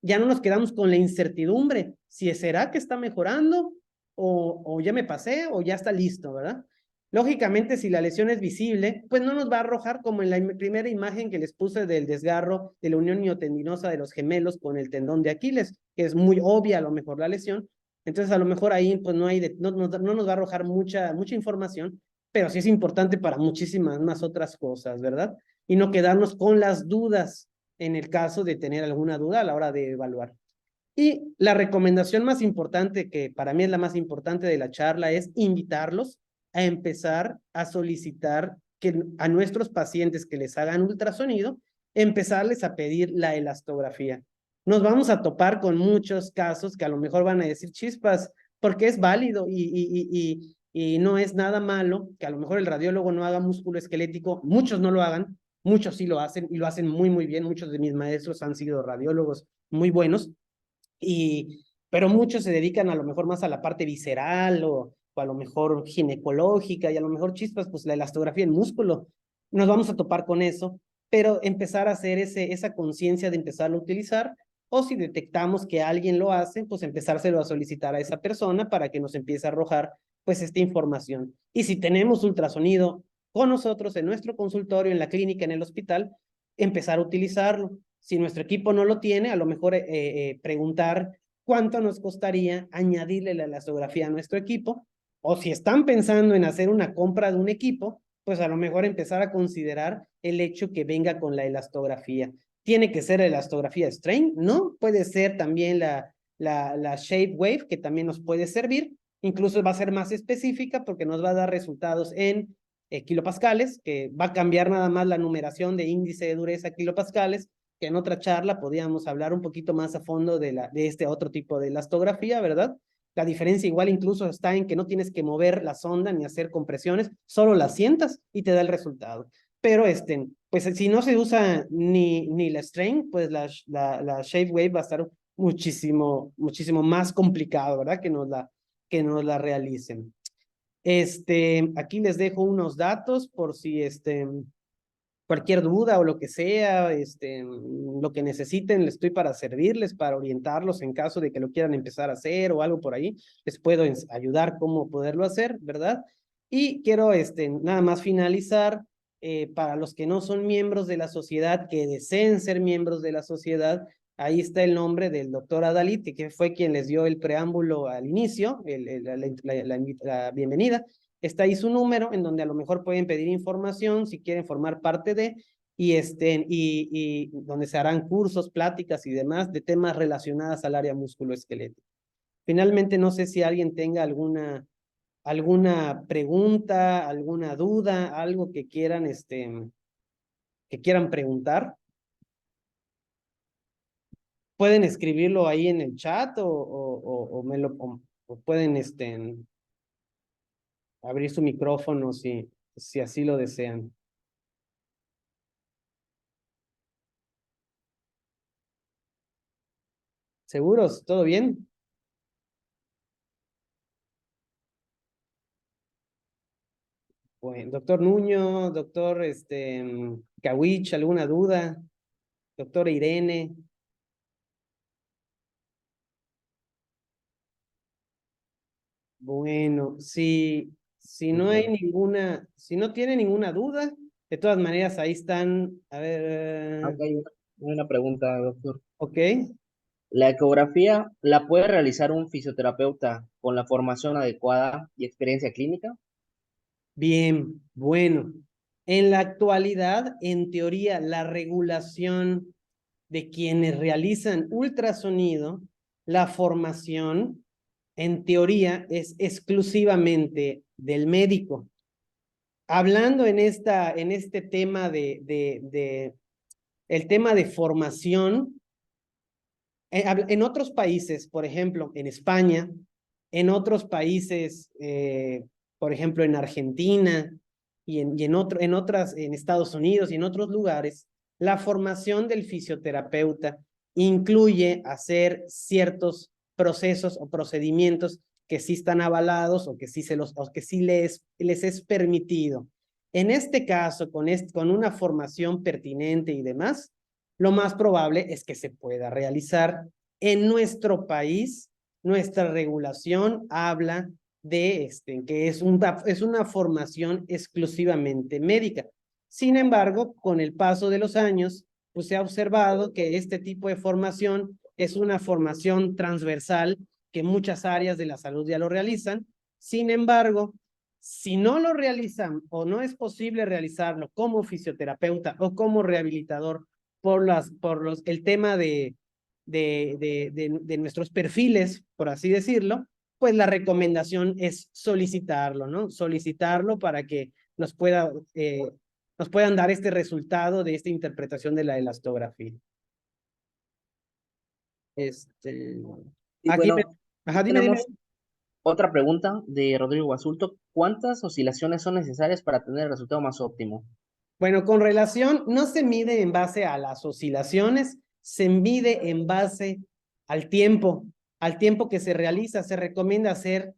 A: ya no nos quedamos con la incertidumbre, si será que está mejorando o ya me pasé o ya está listo, ¿verdad? Lógicamente, si la lesión es visible, pues no nos va a arrojar como en la primera imagen que les puse del desgarro de la unión miotendinosa de los gemelos con el tendón de Aquiles, que es muy obvia a lo mejor la lesión. Entonces, a lo mejor ahí pues no nos va a arrojar mucha información, pero sí es importante para muchísimas más otras cosas, ¿verdad? Y no quedarnos con las dudas en el caso de tener alguna duda a la hora de evaluar. Y la recomendación más importante, que para mí es la más importante de la charla, es invitarlos a empezar a solicitar que a nuestros pacientes que les hagan ultrasonido, empezarles a pedir la elastografía. Nos vamos a topar con muchos casos que a lo mejor van a decir chispas, porque es válido y no es nada malo que a lo mejor el radiólogo no haga músculo esquelético, muchos no lo hagan, muchos sí lo hacen y lo hacen muy, muy bien. Muchos de mis maestros han sido radiólogos muy buenos, pero muchos se dedican a lo mejor más a la parte visceral o a lo mejor ginecológica y a lo mejor chispas, pues la elastografía en músculo. Nos vamos a topar con eso, pero empezar a hacer esa conciencia de empezarlo a utilizar, o si detectamos que alguien lo hace, pues empezárselo a solicitar a esa persona para que nos empiece a arrojar pues esta información. Y si tenemos ultrasonido con nosotros en nuestro consultorio, en la clínica, en el hospital, empezar a utilizarlo. Si nuestro equipo no lo tiene, a lo mejor preguntar cuánto nos costaría añadirle la elastografía a nuestro equipo, o si están pensando en hacer una compra de un equipo, pues a lo mejor empezar a considerar el hecho que venga con la elastografía. ¿Tiene que ser elastografía strain? No, puede ser también la shape wave, que también nos puede servir, incluso va a ser más específica porque nos va a dar resultados en kilopascales, que va a cambiar nada más la numeración de índice de dureza a kilopascales, que en otra charla podríamos hablar un poquito más a fondo de este otro tipo de elastografía, ¿verdad? La diferencia igual incluso está en que no tienes que mover la sonda ni hacer compresiones, solo la sientas y te da el resultado. Pero pues si no se usa ni la strain, pues la shape wave va a estar muchísimo más complicado, ¿verdad? Que nos la realicen. Aquí les dejo unos datos por si cualquier duda o lo que sea, lo que necesiten, estoy para servirles, para orientarlos en caso de que lo quieran empezar a hacer o algo por ahí, les puedo ayudar cómo poderlo hacer, ¿verdad? Y quiero nada más finalizar, para los que no son miembros de la sociedad, que deseen ser miembros de la sociedad, ahí está el nombre del doctor Adalid, que fue quien les dio el preámbulo al inicio, la bienvenida. Está ahí su número en donde a lo mejor pueden pedir información si quieren formar parte de, y donde se harán cursos, pláticas y demás de temas relacionados al área musculoesquelética. Finalmente, no sé si alguien tenga alguna pregunta, alguna duda, algo que quieran preguntar. Pueden escribirlo ahí en el chat o pueden abrir su micrófono si así lo desean. ¿Seguros? ¿Todo bien? Bueno, doctor Nuño, doctor Kawich, ¿alguna duda? Doctora Irene. Bueno, si no hay ninguna, si no tiene ninguna duda, de todas maneras ahí están, a ver,
C: Acá hay una pregunta, doctor.
A: ok,
C: ¿La ecografía la puede realizar un fisioterapeuta con la formación adecuada y experiencia clínica?
A: bien, bueno. En la actualidad, en teoría, la regulación de quienes realizan ultrasonido, la formación, en teoría, es exclusivamente del médico. Hablando en este tema el tema de formación, en otros países, por ejemplo, en España, en otros países, por ejemplo, en Argentina en Estados Unidos y en otros lugares, la formación del fisioterapeuta incluye hacer ciertos procesos o procedimientos que sí están avalados o que sí, o que sí les es permitido. En este caso, con una formación pertinente y demás, lo más probable es que se pueda realizar. En nuestro país, nuestra regulación habla de que es una formación exclusivamente médica. Sin embargo, con el paso de los años, pues se ha observado que este tipo de formación es una formación transversal que muchas áreas de la salud ya lo realizan. Sin embargo, si no lo realizan o no es posible realizarlo como fisioterapeuta o como rehabilitador el tema de nuestros perfiles, por así decirlo, pues la recomendación es solicitarlo, ¿no? Solicitarlo para que nos puedan dar este resultado de esta interpretación de la elastografía.
C: Y
A: Aquí
C: bueno,
A: ajá, dime.
C: tenemos otra pregunta de Rodrigo Basulto. ¿Cuántas oscilaciones son necesarias para tener el resultado más óptimo?
A: Bueno, con relación, no se mide en base a las oscilaciones, se mide en base al tiempo que se realiza. Se recomienda hacer,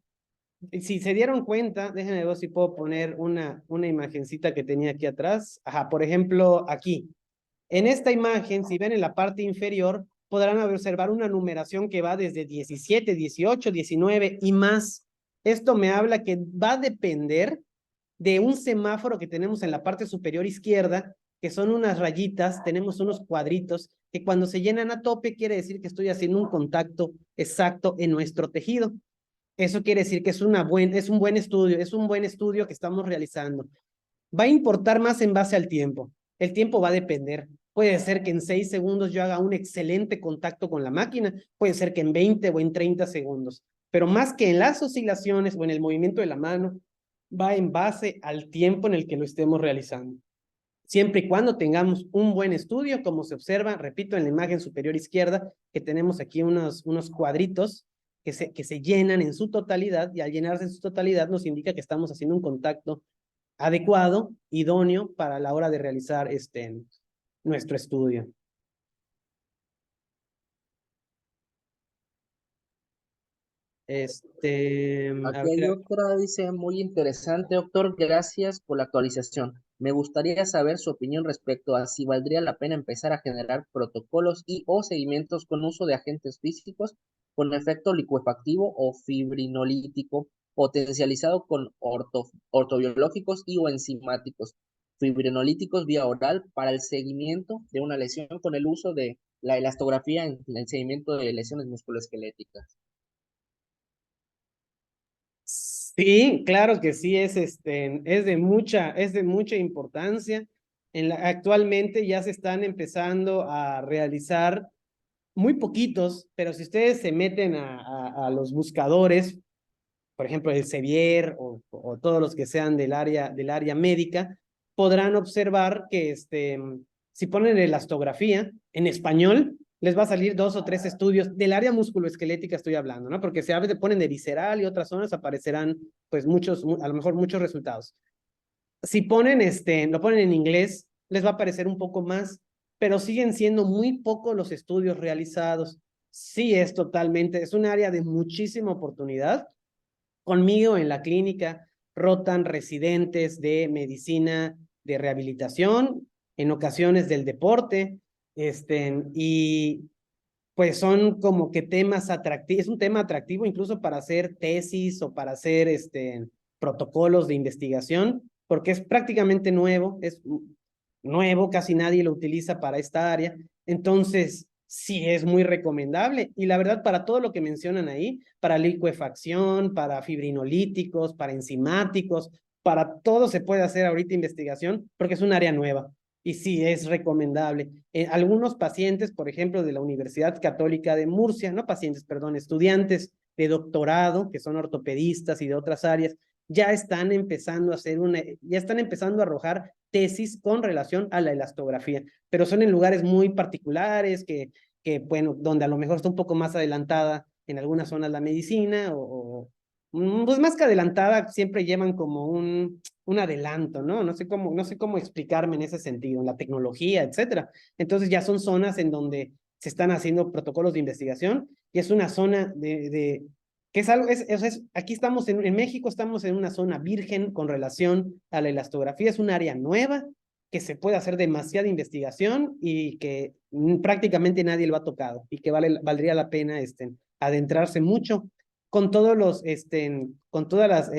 A: si se dieron cuenta, déjenme ver si puedo poner una imagencita que tenía aquí atrás. Ajá, por ejemplo, aquí. En esta imagen, si ven en la parte inferior, podrán observar una numeración que va desde 17, 18, 19 y más. Esto me habla que va a depender de un semáforo que tenemos en la parte superior izquierda, que son unas rayitas, tenemos unos cuadritos, que cuando se llenan a tope quiere decir que estoy haciendo un contacto exacto en nuestro tejido. Eso quiere decir que es un buen estudio que estamos realizando. Va a importar más en base al tiempo. El tiempo va a depender. Puede ser que en 6 segundos yo haga un excelente contacto con la máquina, puede ser que en 20 o en 30 segundos, pero más que en las oscilaciones o en el movimiento de la mano, va en base al tiempo en el que lo estemos realizando. Siempre y cuando tengamos un buen estudio, como se observa, repito, en la imagen superior izquierda, que tenemos aquí unos cuadritos que se llenan en su totalidad, y al llenarse en su totalidad nos indica que estamos haciendo un contacto adecuado, idóneo para la hora de realizar nuestro estudio. A
C: Aquí hay
A: ver,
C: otra, dice, muy interesante, doctor. Gracias por la actualización. Me gustaría saber su opinión respecto a si valdría la pena empezar a generar protocolos y o seguimientos con uso de agentes físicos con efecto licuefactivo o fibrinolítico, potencializado con ortobiológicos y o enzimáticos, fibrinolíticos vía oral para el seguimiento de una lesión con el uso de la elastografía en el seguimiento de lesiones musculoesqueléticas.
A: sí, claro que sí, es de mucha importancia. Actualmente ya se están empezando a realizar muy poquitos, pero si ustedes se meten a los buscadores, por ejemplo, el Sevier o todos los que sean del área médica, podrán observar que si ponen elastografía en español, les va a salir 2 o 3 estudios del área musculoesquelética, estoy hablando, ¿no? Porque si a veces ponen de visceral y otras zonas, aparecerán, pues, a lo mejor muchos resultados. Si ponen lo ponen en inglés, les va a aparecer un poco más, pero siguen siendo muy pocos los estudios realizados. sí es totalmente, es un área de muchísima oportunidad. Conmigo en la clínica rotan residentes de medicina de rehabilitación, en ocasiones del deporte, y pues son como que temas atractivos, es un tema atractivo incluso para hacer tesis o para hacer protocolos de investigación, porque es prácticamente nuevo, es nuevo, casi nadie lo utiliza para esta área, entonces sí es muy recomendable. Y la verdad, para todo lo que mencionan ahí, para licuefacción, para fibrinolíticos, para enzimáticos, para todo se puede hacer ahorita investigación, porque es un área nueva. Y sí, es recomendable. Algunos pacientes, por ejemplo, de la Universidad Católica de Murcia, no pacientes, perdón, estudiantes de doctorado, que son ortopedistas y de otras áreas, ya están empezando a hacer ya están empezando a arrojar tesis con relación a la elastografía, pero son en lugares muy particulares bueno, donde a lo mejor está un poco más adelantada en algunas zonas la medicina pues más que adelantada, siempre llevan como un adelanto, ¿no? No sé cómo explicarme en ese sentido, en la tecnología, etcétera. Entonces ya son zonas en donde se están haciendo protocolos de investigación y es una zona que es algo, aquí estamos en México, estamos en una zona virgen con relación a la elastografía, es un área nueva que se puede hacer demasiada investigación y que prácticamente nadie lo ha tocado y que valdría la pena adentrarse mucho con todos con todas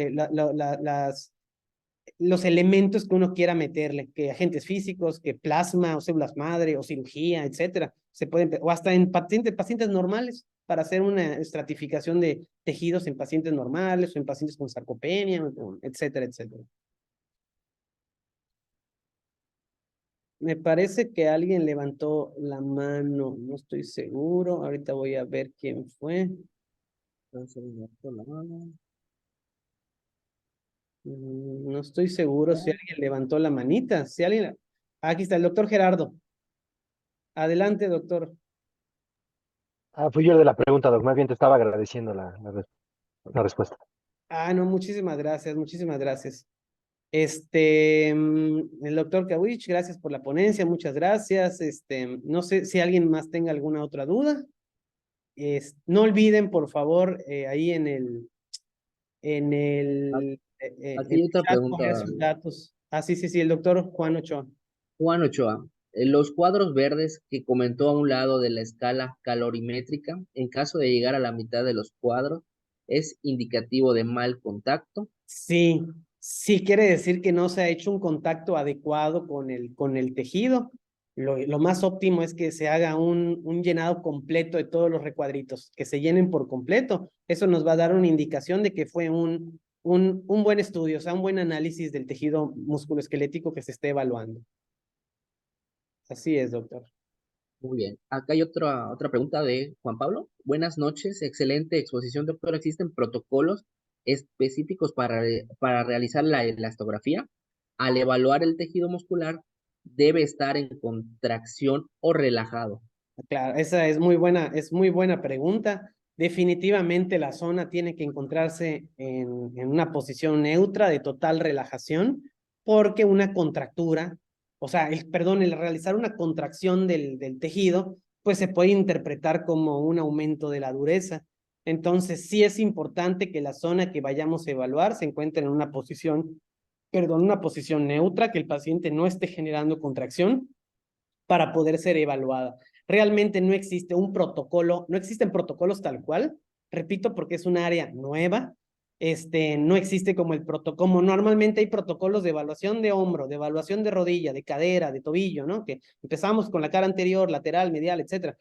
A: los elementos que uno quiera meterle, que agentes físicos, que plasma o células madre o cirugía, etcétera. Se pueden, o hasta en pacientes normales, para hacer una estratificación de tejidos en pacientes normales o en pacientes con sarcopenia, etcétera, etcétera. Me parece que alguien levantó la mano, no estoy seguro, ahorita voy a ver quién fue. No estoy seguro si alguien levantó la manita. Si alguien... Aquí está el doctor Gerardo. Adelante, doctor.
D: Fui yo el de la pregunta, Doc. Más bien te estaba agradeciendo la respuesta.
A: No, muchísimas gracias, muchísimas gracias. El doctor Kawich, gracias por la ponencia, muchas gracias. No sé si alguien más tenga alguna otra duda. No olviden, por favor, ahí en el, en
C: Aquí
A: el
C: hay otra
A: chat poner
C: pregunta,
A: sus datos. Sí, sí, sí, el doctor Juan Ochoa.
C: Juan Ochoa. Los cuadros verdes que comentó a un lado de la escala calorimétrica, en caso de llegar a la mitad de los cuadros, ¿es indicativo de mal contacto?
A: Sí, sí quiere decir que no se ha hecho un contacto adecuado con el tejido. Lo más óptimo es que se haga un llenado completo de todos los recuadritos, que se llenen por completo. Eso nos va a dar una indicación de que fue un buen estudio, o sea, un buen análisis del tejido musculoesquelético que se esté evaluando. Así es, doctor.
C: Muy bien. Acá hay otra pregunta de Juan Pablo. Buenas noches, excelente exposición, doctor. ¿Existen protocolos específicos para realizar la elastografía? Al evaluar el tejido muscular, ¿debe estar en contracción o relajado?
A: Claro, esa es muy buena pregunta. Definitivamente la zona tiene que encontrarse en una posición neutra de total relajación, porque una contractura, o sea, perdón, el realizar una contracción del tejido, pues se puede interpretar como un aumento de la dureza. Entonces, sí es importante que la zona que vayamos a evaluar se encuentre en una posición, perdón, una posición neutra, que el paciente no esté generando contracción para poder ser evaluada. Realmente no existe un protocolo, no existen protocolos tal cual, repito, porque es un área nueva. No existe como el protocolo, como normalmente hay protocolos de evaluación de hombro, de evaluación de rodilla, de cadera, de tobillo, ¿no? Que empezamos con la cara anterior, lateral, medial, etcétera,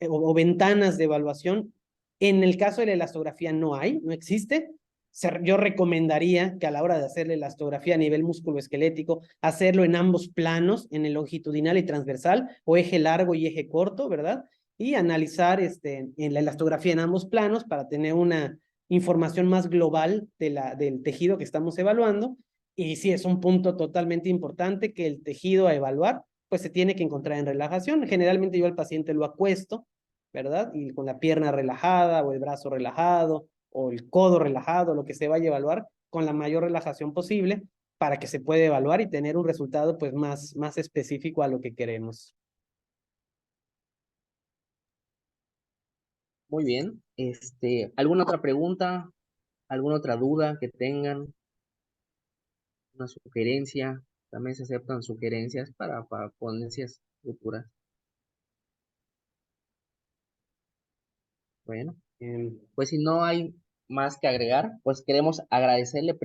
A: o ventanas de evaluación. En el caso de la elastografía no hay, no existe. Yo recomendaría que a la hora de hacer la elastografía a nivel musculoesquelético, hacerlo en ambos planos, en el longitudinal y transversal, o eje largo y eje corto, ¿verdad? Y analizar en la elastografía en ambos planos para tener una información más global del tejido que estamos evaluando. Y sí, es un punto totalmente importante que el tejido a evaluar, pues se tiene que encontrar en relajación. Generalmente yo al paciente lo acuesto, ¿verdad? Y con la pierna relajada o el brazo relajado o el codo relajado, lo que se vaya a evaluar, con la mayor relajación posible para que se pueda evaluar y tener un resultado pues más específico a lo que queremos.
C: Muy bien. ¿Alguna otra pregunta? ¿Alguna otra duda que tengan? ¿Una sugerencia? También se aceptan sugerencias para ponencias futuras. Bueno,
A: Em,
C: pues si no hay más que agregar, pues queremos agradecerle